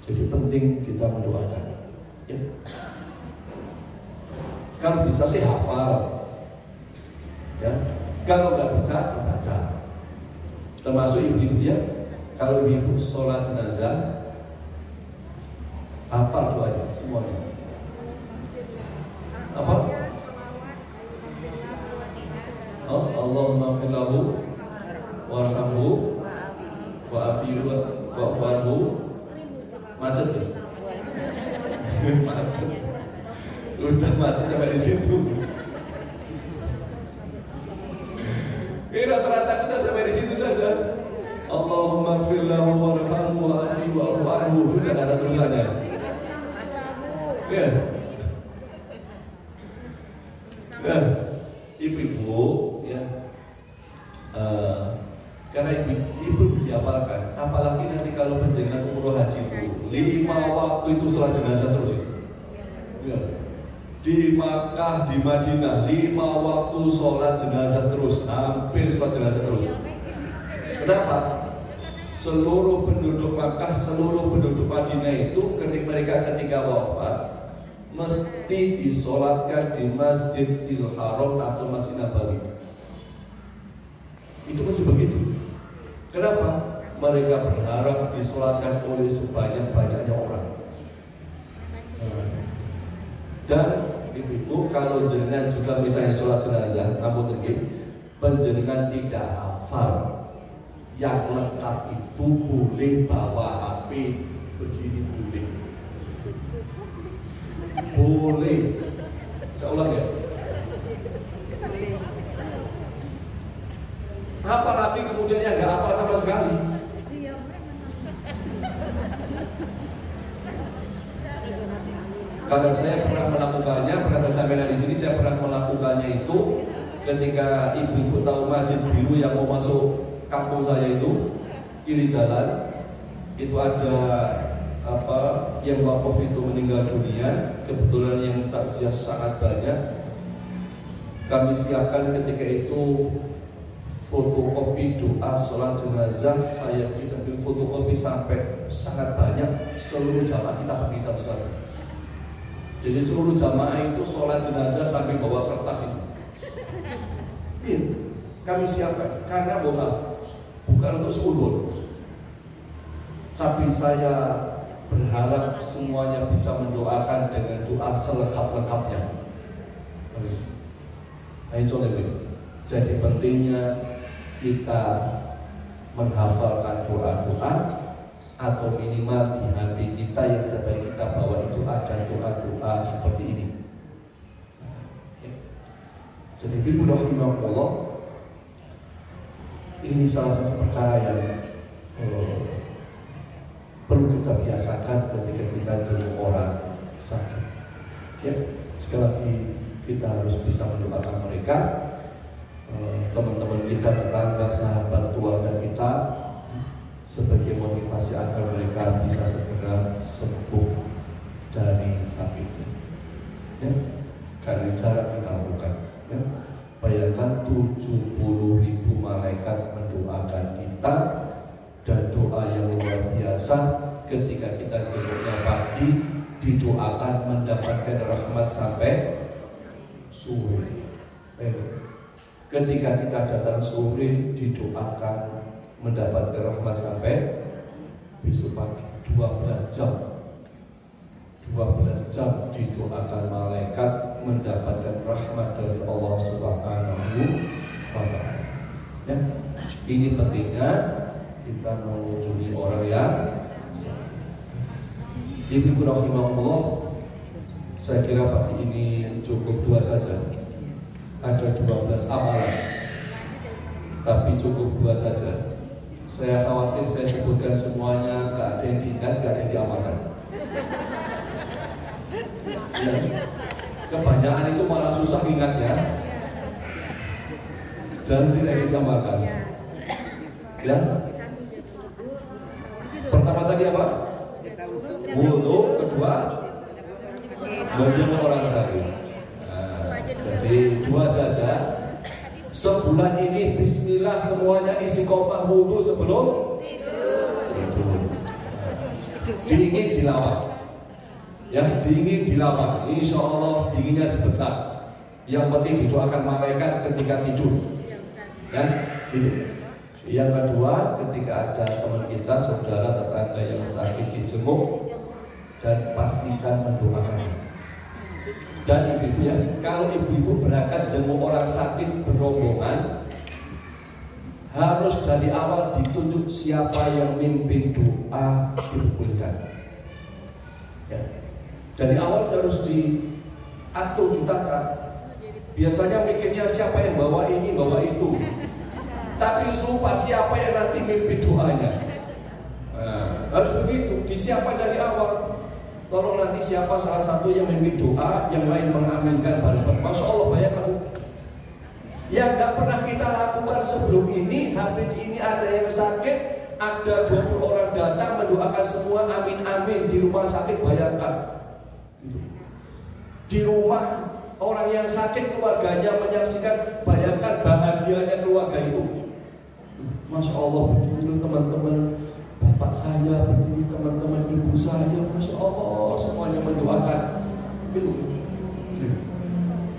Jadi penting kita mendoakan ya. Kalau bisa sih hafal ya. Kalau nggak bisa baca. Termasuk ibu-ibu ya, kalau ibu sholat jenazah hafal doanya semuanya. Apa? Allahumma ighfir lahu warhamhu wa'afihi wa'fu anhu. Macet guys. Macet. Sudah mati sampai di situ. Ini rata-rata kita sampai di situ saja. Allahumma ighfir lahu warhamhu wa'afihi wa'fu anhu. Sudah ada tulisannya. Ya. Dan ibu-ibu ya, karena ibu dihafalkan, apalagi nanti kalau penjenengan umroh haji itu 5 waktu itu sholat jenazah terus itu. Ya. Di Makkah, di Madinah 5 waktu sholat jenazah terus, hampir sholat jenazah terus. Kenapa? Seluruh penduduk Makkah, seluruh penduduk Madinah itu ketika wafat mesti disolatkan di Masjidil Haram atau Masjid Nabawi. Itu mesti begitu. Kenapa? Mereka berharap disolatkan oleh sebanyak-banyaknya orang. Dan ibu kalau jenengan juga misalnya sholat jenazah, namun penjenengan tidak hafal, yang lengkap itu boleh bawa HP begini boleh. Boleh. Saya ulang ya. Apalagi kemudian yang nggak hafal sama sekali. Karena saya pernah melakukannya, pernah saya sampaikan di sini, saya pernah melakukannya itu ketika ibu-ibu tahu masjid biru yang mau masuk kampung saya itu kiri jalan itu ada yang wakaf itu meninggal dunia, kebetulan yang takziah sangat banyak. Kami siapkan ketika itu fotokopi doa sholat jenazah, saya kita bikin fotokopi sampai sangat banyak, seluruh jamaah kita bagi satu-satu. Jadi seluruh jamaah itu sholat jenazah sambil bawa kertas itu. Iya, kami siapkan karena bukan untuk seudon, tapi saya berharap semuanya bisa mendoakan dengan doa selengkap-lengkapnya. Jadi pentingnya kita menghafalkan doa-doa atau minimal di hati kita yang sebaik kita bawa itu ada doa-doa seperti ini. Jadi ibu rahimahullah, ini salah satu perkara yang perlu kita biasakan ketika kita jenguk orang sakit. Ya, sekali lagi kita harus bisa mendoakan mereka, teman-teman kita, tetangga, sahabat, keluarga kita, sebagai motivasi agar mereka bisa segera sembuh dari sakitnya. Ya, karena cara kita lakukan. Ya. Bayangkan 70.000 malaikat mendoakan kita, dan doa yang luar biasa ketika kita jenguknya pagi didoakan mendapatkan rahmat sampai sore. Ketika kita datang sore didoakan mendapatkan rahmat sampai besok pagi. 12 jam didoakan malaikat mendapatkan rahmat dari Allah Subhanahu wa ta'ala. Ya, ini pentingnya kita mengunjungi orang yang ibu rahimahullah. Saya kira pagi ini cukup 2 saja. Ada 12 amalan, tapi cukup 2 saja. Saya khawatir saya sebutkan semuanya gak ada yang diingat, gak ada yang diamalkan. Ya, kebanyakan itu malah susah ingatnya dan tidak diamalkan. Ya. Pertama tadi apa? Wudu, kedua menjenguk orang sakit. Nah, jadi 2 saja. Sebulan ini bismillah semuanya istiqomah wudu sebelum tidur. Dingin dilawat. Ya, dingin dilawat. Insya Allah dinginnya sebentar. Yang penting didoakan malaikat ketika tidur. Ya, itu. Yang kedua, ketika ada teman kita, saudara, tetangga yang sakit dijenguk dan pastikan mendoakannya. Dan ibu-ibu ya, kalau ibu-ibu berangkat jenguk orang sakit berombongan, harus dari awal ditunjuk siapa yang mimpin doa diperbolehkan. Ya. Dari awal harus atau ditata. Biasanya mikirnya siapa yang bawa ini, bawa itu, tapi lupa siapa yang nanti mimpin doanya. Nah, harus begitu, disiapkan dari awal. Tolong nanti siapa salah satu yang memimpin doa, yang lain mengaminkan bareng-bareng. Masya Allah, bayangkan yang nggak pernah kita lakukan sebelum ini. Habis ini ada yang sakit, ada 20 orang datang mendoakan semua amin amin di rumah sakit. Bayangkan di rumah orang yang sakit, keluarganya menyaksikan. Bayangkan bahagianya keluarga itu. Masya Allah, begini teman-teman, bapak saya begini, teman-teman ibu saya, Masya Allah, semuanya mendoakan.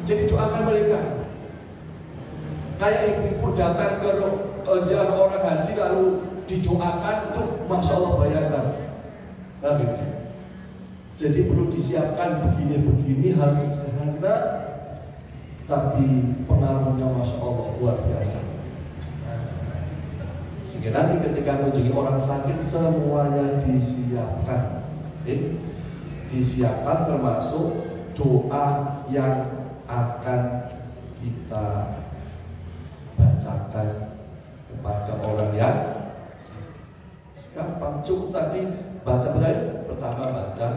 Jadi doakan mereka. Kayak ibu-ibu datang ke ziarah orang haji lalu didoakan, tuh Masya Allah, bayangkan. Jadi perlu disiapkan begini-begini, harus sederhana, tapi pengaruhnya Masya Allah luar biasa. Sehingga nanti ketika mengunjungi orang sakit, semuanya disiapkan. Disiapkan termasuk doa yang akan kita bacakan kepada orang yang gampang. Cukup tadi baca pertama baca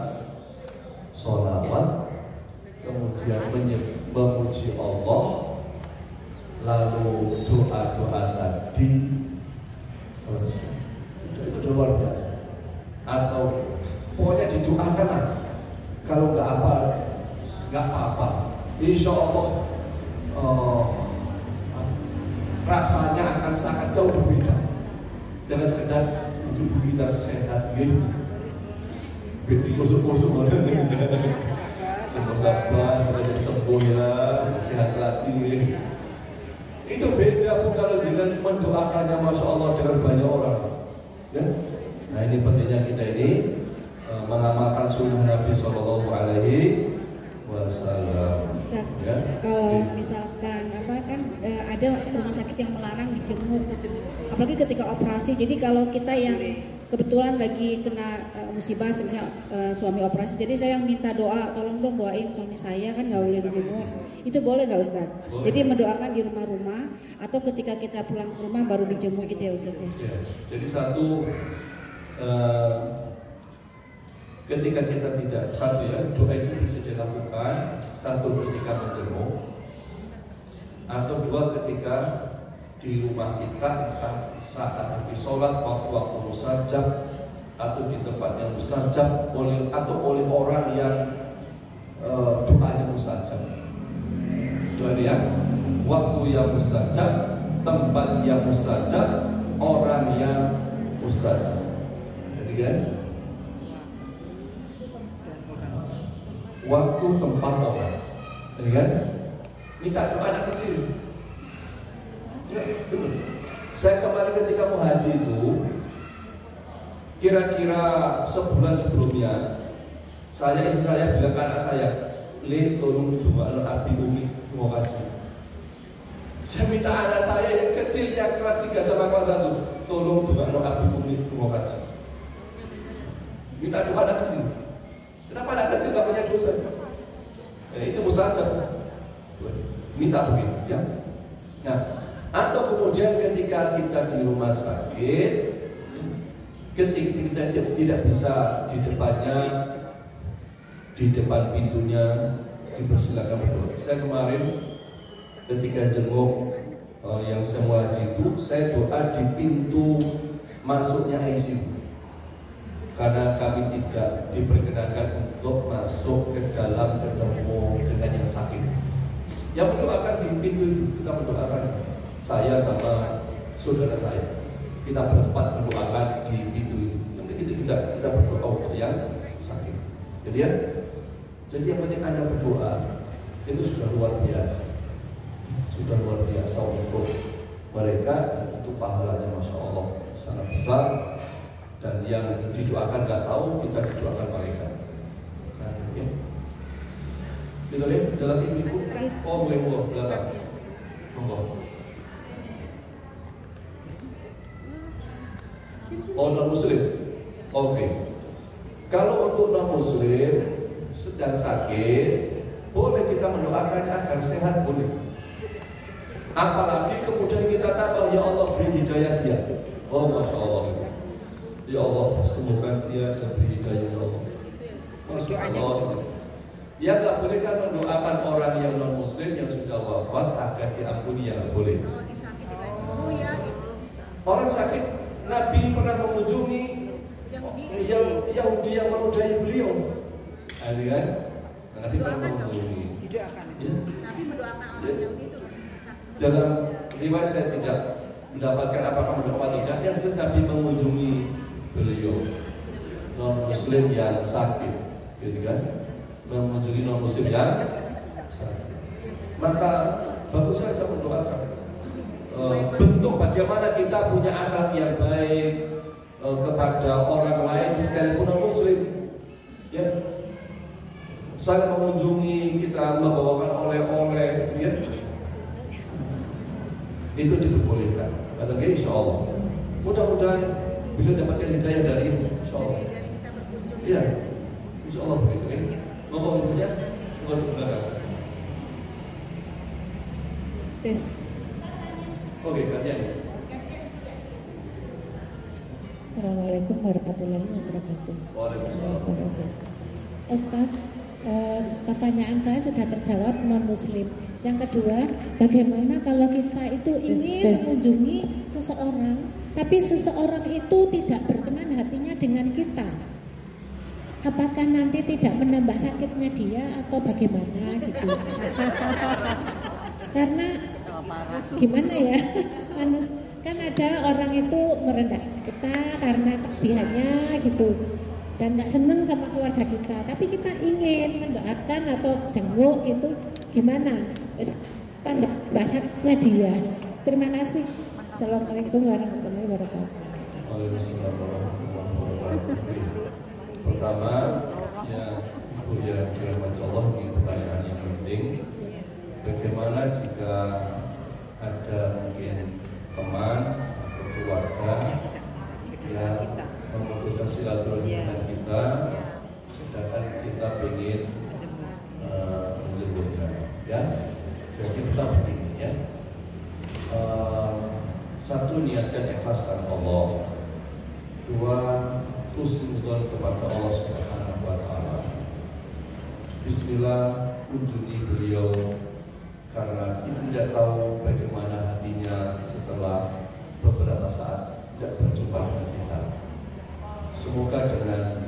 sholawat, kemudian memuji Allah, lalu doa-doa tadi selesai. Itu luar biasa. Atau pokoknya didoakan lah. Kalau nggak apa-apa. Insya Allah rasanya akan sangat jauh berbeda. Jangan sekedar tubuh kita sehat gitu. Kusuk-kusuk orang semua sabar, semoga jadi sembuh ya, sehat lagi. Itu beda pun kalau dengan mendoakannya Masya Allah dengan banyak orang. Ya? Nah ini pentingnya kita ini mengamalkan sunnah Nabi Sallallahu Alaihi Wasallam. Ustaz, ya? kalau misalkan ada rumah sakit yang melarang dijenguk, apalagi ketika operasi. Jadi kalau kita yang kebetulan lagi kena musibah, misalnya suami operasi, jadi saya yang minta doa, tolong dong doain suami saya, kan nggak boleh dijenguk. Itu boleh nggak Ustaz? Boleh. Jadi mendoakan di rumah-rumah atau ketika kita pulang ke rumah baru dijenguk gitu ya Ustaz? Ya. Jadi satu, ketika kita tidak, satu ya, doa itu bisa dilakukan, satu ketika menjenguk, atau dua ketika di rumah kita, entah saat habis sholat, waktu-waktu mustajab, atau di tempat yang mustajab, oleh orang yang doanya mustajab. Doa yang waktu yang mustajab, tempat yang mustajab, orang yang mustajab. Jadi kan, waktu, tempat, orang. Jadi kan, minta doa anak kecil. Ya, betul. Saya kemarin ketika mau haji itu, kira-kira sebulan sebelumnya, istri saya bilang ke anak saya, "Le, tolong doa api umi mau haji." Saya minta anak saya yang kecil, yang kelas 3 sama kelas 1, tolong doa api umi mau haji. Minta doa anak kecil. Kenapa anak kecil tak punya dosa? Itu mustajab. Minta begitu, ya. Nah, atau kemudian ketika kita di rumah sakit, ketika kita tidak bisa di depannya, di depan pintunya dipersilakan berdoa. Saya kemarin ketika jenguk yang saya mau haji itu, saya doa di pintu masuknya ICU, karena kami tidak diperkenankan untuk masuk ke dalam ketemu dengan yang sakit. Yang mendoakan di pintu itu, kita mendoakan, saya sama saudara saya, kita berempat mendoakan di pintu itu. Yang kita berdoa untuk yang sakit. Jadi yang penting Anda berdoa itu sudah luar biasa, untuk mereka. Itu pahalanya Masya Allah sangat besar. Dan yang didoakan nggak tahu, kita didoakan mereka. Nah, ya. Kita lihat jalan ibu. Oh, boleh belakang. Monggo. Oh, non muslim. Oke. Kalau untuk non muslim sedang sakit, boleh kita mendoakannya agar sehat, boleh. Apalagi kemudian kita tambah, ya Allah beri hidayah dia. Oh Masya Allah. Ya Allah, sembuhkan dia dan beri hidayah, ya Allah. Masya Allah. Ya nggak boleh kan mendoakan orang yang non muslim yang sudah wafat agar diampuni, ya nggak boleh. Kalau lagi sakit kita sembuh ya gitu. Orang sakit, Nabi pernah mengunjungi yang Yahudi yang menodai beliau. Ada kan? Nabi pernah mengunjungi. Didoakan. Ya. Nabi mendoakan orang Yahudi itu sakit. Dalam riwayat saya tidak mendapatkan apakah mendoakan atau tidak. Yang jelas Nabi mengunjungi beliau non muslim yang sakit, gitu kan? Mengunjungi non muslim yang sakit. Maka bagus saja mendoakan. Bentuk bagaimana kita punya akhlak yang baik kepada orang lain sekalipun non muslim, ya. Saling mengunjungi, kita membawakan oleh-oleh, ya. Itu diperbolehkan. Kata dia, insya Allah. Mudah-mudahan beliau dapatkan hidayah dari itu, insya Allah. Dari kita berkunjung. Iya, insya Allah begitu. Ya. Ngomong ibunya, bukan belakang. Tes. Oke, gantian. Assalamualaikum warahmatullahi wabarakatuh. Waalaikumsalam. Ustaz, pertanyaan saya sudah terjawab non muslim. Yang kedua, bagaimana kalau kita itu ingin mengunjungi seseorang, tapi seseorang itu tidak berkenan hatinya dengan kita? Apakah nanti tidak menambah sakitnya dia atau bagaimana gitu? Karena gimana ya, kan ada orang itu merendahkan kita karena kelebihannya gitu, dan nggak seneng sama keluarga kita, tapi kita ingin mendoakan atau jenguk itu gimana? Bahasanya dia. Terima kasih. Assalamualaikum warahmatullahi wabarakatuh. Waalaikumsalam warahmatullahi wabarakatuh. Pertama, ya Ibu ya dirahmati Allah, ini pertanyaan yang penting. Bagaimana jika ada mungkin teman atau keluarga yang membutuhkan silaturahmi dengan kita, sedangkan kita ingin menjemputnya, ya. Jadi kita begini, ya. Satu, niatkan ikhlas karena Allah. Dua, husnuzon kepada Allah Subhanahu wa Ta'ala. Bismillah, kunjungi beliau karena kita tidak tahu bagaimana hatinya setelah beberapa saat tidak berjumpa dengan kita. Semoga dengan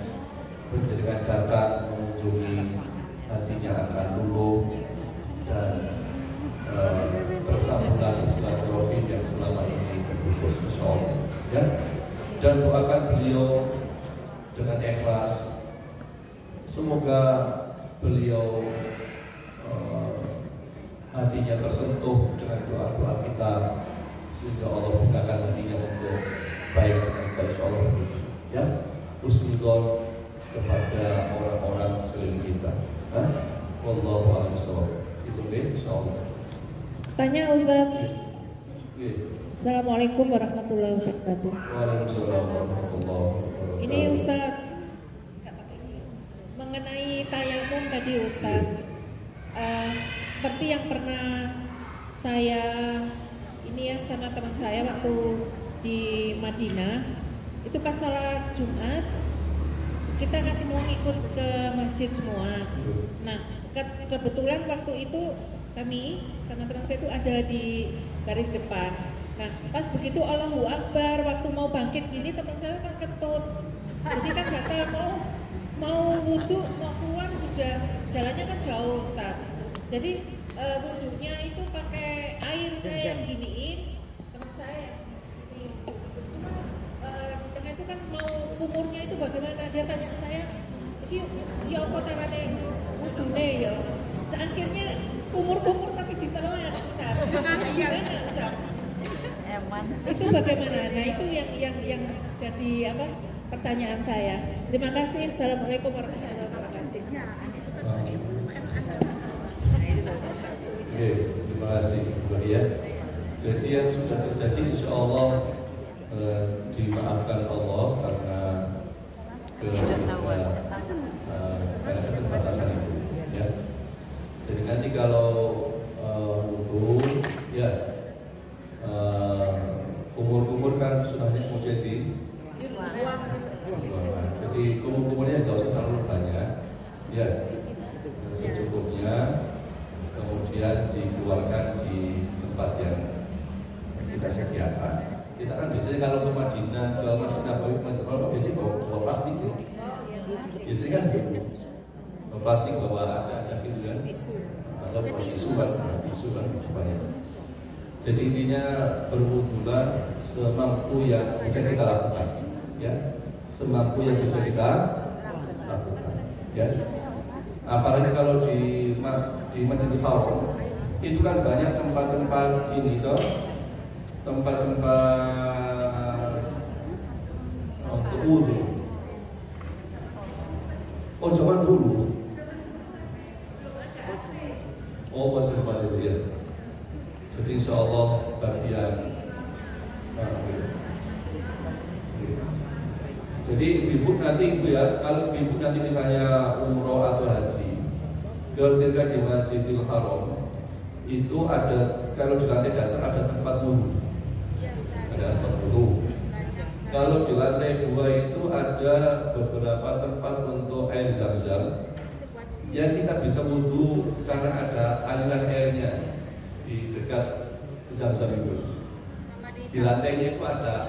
menjadikan datang mengunjungi, hatinya akan luluh dan bersambung lagi silaturahmi yang selama ini terputus, insya Allah, ya. Dan doakan beliau dengan ikhlas. Semoga beliau hatinya tersentuh dengan doa-doa kita, sehingga Allah bukakan hatinya untuk baik dengan kita, insya Allah, ya. Husnuzon kepada orang-orang sekeliling kita. Wallahu a'lam bishawab. Itu insya Allah. Tanya Ustaz. Assalamualaikum warahmatullahi wabarakatuh. Waalaikumsalam warahmatullahi wabarakatuh. Ini Ustaz, mengenai tayamum tadi Ustaz, seperti yang pernah saya ini ya sama teman saya waktu di Madinah, itu pas sholat Jumat kita kan semua ikut ke masjid semua. Nah, kebetulan waktu itu kami sama teman saya itu ada di garis depan. Nah, pas begitu Allahu Akbar, waktu mau bangkit gini teman saya kan ketut. Jadi kan batal mau wudhu, mau keluar sudah jalannya kan jauh Ustaz. Jadi wudhunya itu pakai air saya yang giniin, teman saya. Cuma di tengah itu kan mau kumurnya itu bagaimana? Dia tanya saya, "Iki ya apa caranya wudhunya ya?" Nah, akhirnya kumur-kumur tapi ditelan Ustaz. Gimana Ustaz? Itu bagaimana? Nah, itu yang jadi apa? Pertanyaan saya. Terima kasih. Assalamualaikum warahmatullahi wabarakatuh. Oke, terima kasih Bu ya. Jadi yang sudah terjadi insya Allah dimaafkan Allah karena keterbatasan itu, ya. Jadi nanti kalau wudhu ya kumur-kumur kan sunahnya kemudian di jadi kumur-kumurnya nggak usah terlalu banyak ya, secukupnya, kemudian dikeluarkan di tempat yang kita sediakan. Kita kan biasanya kalau ke Madinah, ke Masjid Nabawi, Masjid Nabawi biasanya bawa plastik ya. Biasanya kan bawa plastik, bawa ada gitu kan, atau bawa tisu kan banyak. Jadi intinya berwudulah semampu yang bisa kita lakukan, ya, semampu yang bisa kita lakukan, ya. Apalagi kalau di Masjidil Haram itu kan banyak tempat-tempat ini toh, tempat-tempat untuk wudu. Oh zaman dulu, masih tempat itu ya. Jadi insya Allah bagian jadi ibu nanti ya, kalau ibu nanti misalnya umroh atau haji, ketika di Masjidil Haram itu ada, kalau di lantai dasar ada tempat wudhu, ada tempat wudhu. Kalau di lantai 2 itu ada beberapa tempat untuk air zam-zam yang kita bisa wudhu karena ada aliran airnya di dekat zam-zam itu. Di lantainya itu ada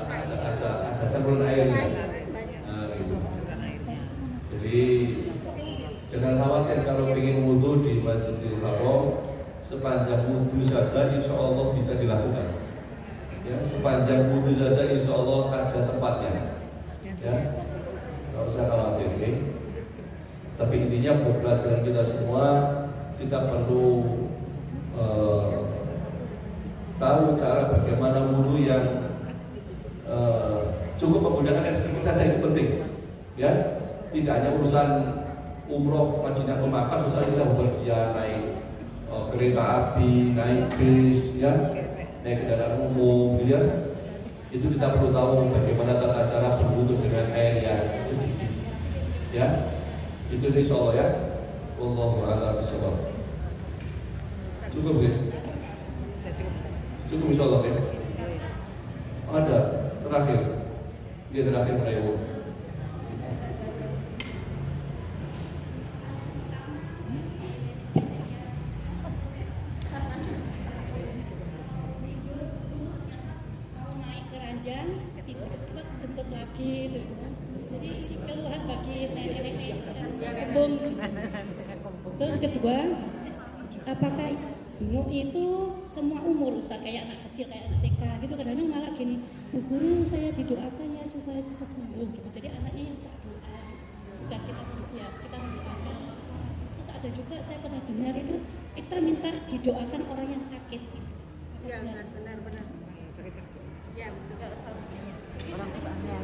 saluran airnya. Nah, gitu. Jadi jangan khawatir kalau ingin wudhu di Masjidil Haram, sepanjang wudhu saja insya Allah bisa dilakukan. Ya, sepanjang wudhu saja insya Allah ada tempatnya. Ya, nggak usah khawatir. Okay? Tapi intinya buat pelajaran kita semua, kita perlu tahu cara bagaimana wudhu yang cukup menggunakan air sedikit saja, itu penting. Ya, tidak hanya urusan umroh Madinah ke Makkah, susah kita bepergian naik kereta api, naik bis, ya, naik kendaraan umum, ya. Itu kita perlu tahu bagaimana tata cara berwudhu dengan air yang sedikit. Ya, itu insya Allah ya. Wallahu a'lam bishawab. Cukup ya? Cukup insya Allah ya. Ada terakhir, dia terakhir Ibu. Kalau naik keranjang itu cepat bentuk lagi, jadi ini keluhan bagi nenek-nenek kebun. Terus kedua, apakah bengok itu semua umur, Ustaz, kayak anak kecil, kayak anak TK gitu, kadang-kadang malah gini, Bu Guru saya didoakan ya supaya cepat sembuh gitu. Jadi anaknya yang tak doa, bukan kita ya, kita mendoakan. Terus ada juga saya pernah dengar itu kita minta didoakan orang yang sakit. Ya, benar. Sakit. Ya, betul. Orang tuanya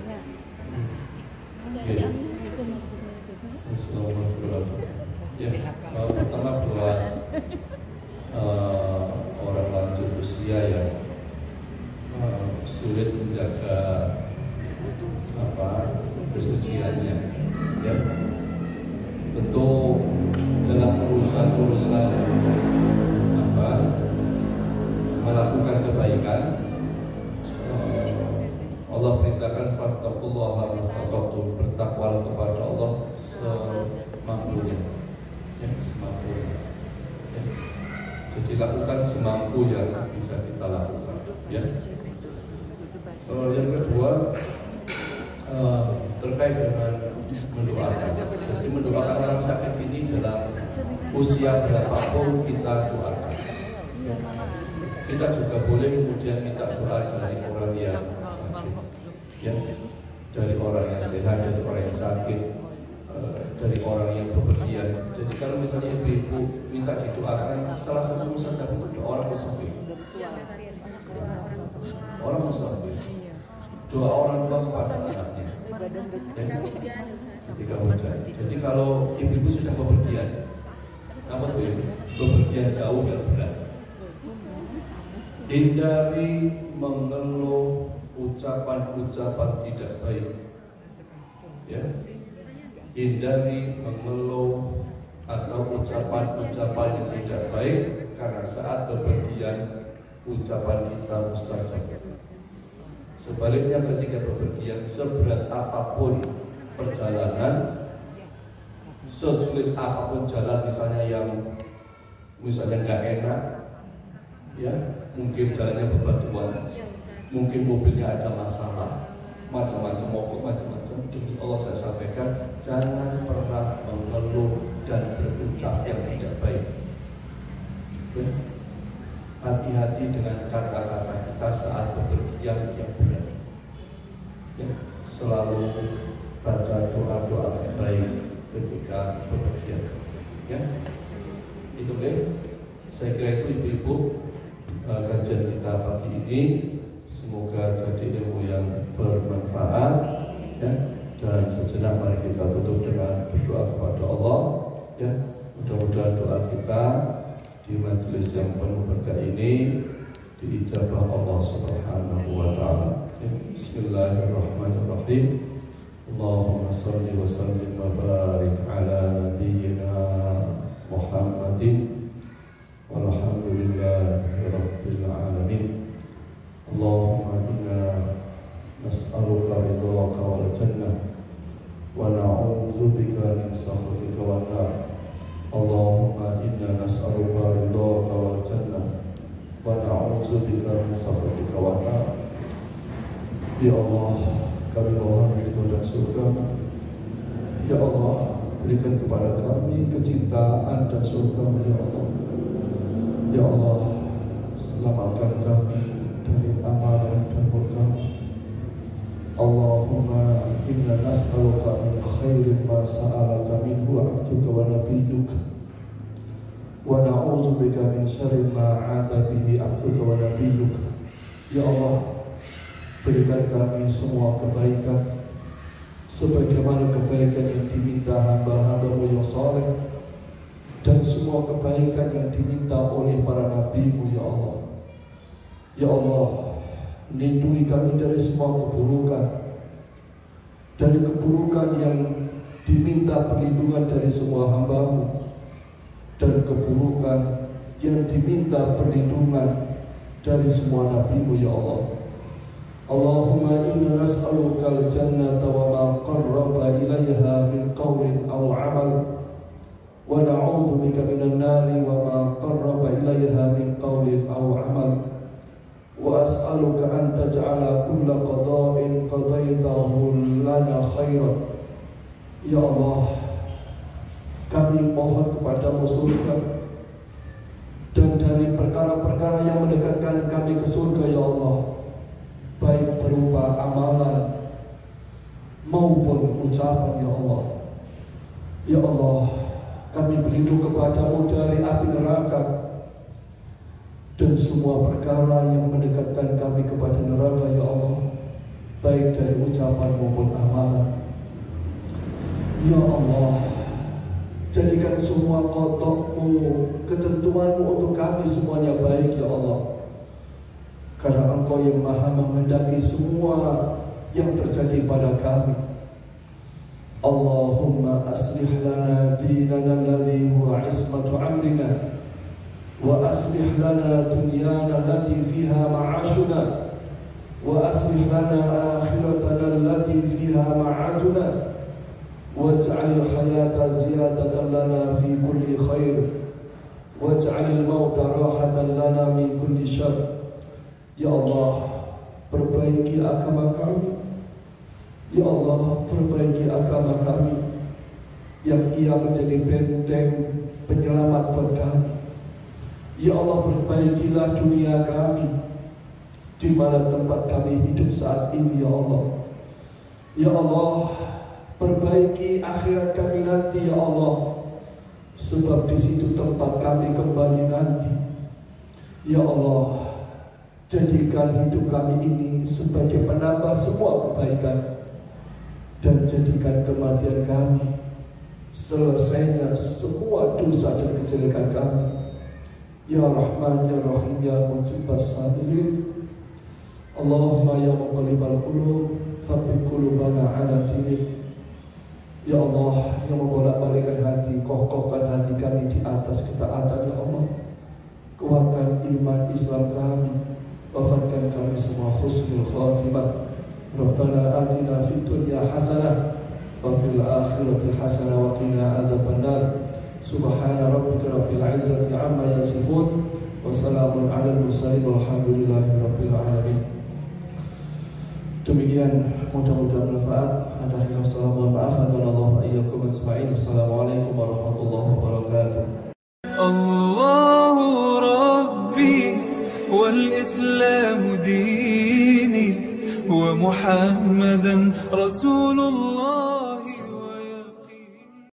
ya. Ya, pertama buat orang lanjut usia yang sulit menjaga kesuciannya, ya, tentu dalam urusan melakukan kebaikan, Allah perintahkan fattaqullaha mastata'tum, bertakwalah kepada Allah semampunya, ya, semampunya. Ya. Jadi lakukan semampu yang bisa kita lakukan. Ya. Yang kedua terkait dengan mendoakan. Jadi mendoakan orang sakit ini dalam usia berapapun kita doakan. Ya. Kita juga boleh kemudian minta doa dari orang yang sakit, ya, dari orang yang sehat, dari orang yang sakit, dari orang yang bepergian. Jadi kalau misalnya ibu minta didoakan, salah satu mustajab itu orang musafir, orang musafir, doa orang tua kepada anaknya, ya, ketika hujan. Jadi kalau ibu sudah bepergian, apa tuh? Bepergian jauh yang berat. Hindari mengeluh ucapan-ucapan tidak baik, ya. Hindari mengeluh atau ucapan-ucapan yang tidak baik, karena saat bepergian ucapan kita mustajab. Sebaliknya ketika bepergian, seberat apapun perjalanan, sesulit apapun jalan, misalnya nggak enak, ya mungkin jalannya bebatuan, mungkin mobilnya ada masalah, macam-macam mogok, macam-macam. Demi Allah saya sampaikan, jangan pernah mengeluh dan berucap yang tidak baik. Ya. Hati-hati dengan kata-kata kita saat bepergian yang berat. Ya. Selalu baca doa-doa yang baik ketika bepergian. Ya. Itu deh. Saya kira itu ibu-ibu kajian kita pagi ini. Semoga jadi ilmu yang bermanfaat, ya. Dan sejenak mari kita tutup dengan berdoa kepada Allah, ya. Mudah-mudahan doa kita di majelis yang penuh berkah ini diijabah Allah Subhanahu wa taala. Bismillahirrahmanirrahim. Allahumma shalli wa sallim wa barik ala nabiyyina Muhammadin walhamdulillahi rabbil alamin. Allahumma inna nas'aluka ridhaka wal jannah wa na'udzubika min sakhatika wan nar. Allahumma inna nas'aluka ridhaka wal jannah wa na'udzubika min sakhatika wan nar. Ya Allah, kami mohon ridho dan surga. Ya Allah, berikan kepada kami kecintaan dan surga. Ya Allah, ya Allah, selamatkan kami dari amalan dan murka. Allahumma inna nas'aluka min khairin ma sa'alaka minhu 'abduka wa nabiyyuka wa na'udzubika min syarri ma 'ada bihi 'abduka wa nabiyyuka. Ya Allah, berikan kami semua kebaikan sebagaimana kebaikan yang diminta hamba-hambamu yang saleh, dan semua kebaikan yang diminta oleh para nabi-Mu. Ya Allah, ya Allah, lindungi kami dari semua keburukan, dari keburukan yang diminta perlindungan dari semua hamba-Mu, dan keburukan yang diminta perlindungan dari semua nabi-Mu. Ya Allah, Allahumma inna nas'aluka al-jannata wa ma qarraba ilayha min qawlin aw 'amal, wa na'udzu bika minan nari wa ma qarraba ilayha min qawlin aw 'amal, wa as'aluka an taj'ala kulla qada'in qadaytahu lana khairan. Ya Allah, kami mohon kepadamu surga, dan dari perkara-perkara yang mendekatkan kami ke surga, ya Allah, baik berupa amalan maupun ucapan. Ya Allah, ya Allah, kami berlindung kepadamu dari api neraka dan semua perkara yang mendekatkan kami kepada neraka. Ya Allah, baik dari ucapan maupun amalan. Ya Allah, jadikan semua qada-Mu, ketentuan-Mu untuk kami semuanya baik. Ya Allah, karena Engkau yang maha menghendaki semua yang terjadi pada kami. Allahumma aslih lana dinana alladhi huwa ismatu amrina, wa aslih lana dunyana allati fiha ma'ashuna, wa aslih lana akhiratana allati fiha ma'aduna, waj'al al-hayata ziyadatan lana fi kulli khair, waj'al al-mauta rahatan lana min kulli syarr. Ya Allah, perbaiki agama kami. Ya Allah, perbaiki agama kami yang ia menjadi benteng penyelamat buat kami. Ya Allah, perbaikilah dunia kami, di mana tempat kami hidup saat ini. Ya Allah, ya Allah, perbaiki akhirat kami nanti. Ya Allah, sebab di situ tempat kami kembali nanti. Ya Allah, jadikan hidup kami ini sebagai penambah semua kebaikan, dan jadikan kematian kami selesainya semua dosa dan kejelekan kami. Ya Rahman, Ya Rahim, Ya Mujibas Sabirin. Allahumma ya muqallibal qulub, tsabbit qulubana ala dinik. Ya Allah, yang membolak-balikkan hati, kokohkan hati kami di atas ketaatan, ya Allah. Kuatkan iman Islam kami, wafatkan kami semua husnul khatimah. Rabbana atina fid dunya hasanah wa fil akhirati hasanah wa qina adzabannar. Subhana rabbika rabbil izzati amma yasifun wa salamun alal mursalin walhamdulillahi rabbil alamin. Demikian, mudah-mudahan bermanfaat. Ada khilaf salam, mohon maaf. Hadallahu iyyakum ajma'in. Assalamualaikum warahmatullahi wabarakatuh. Allahu Rabbi wal Islam dini wa Muhammadan Rasulullah.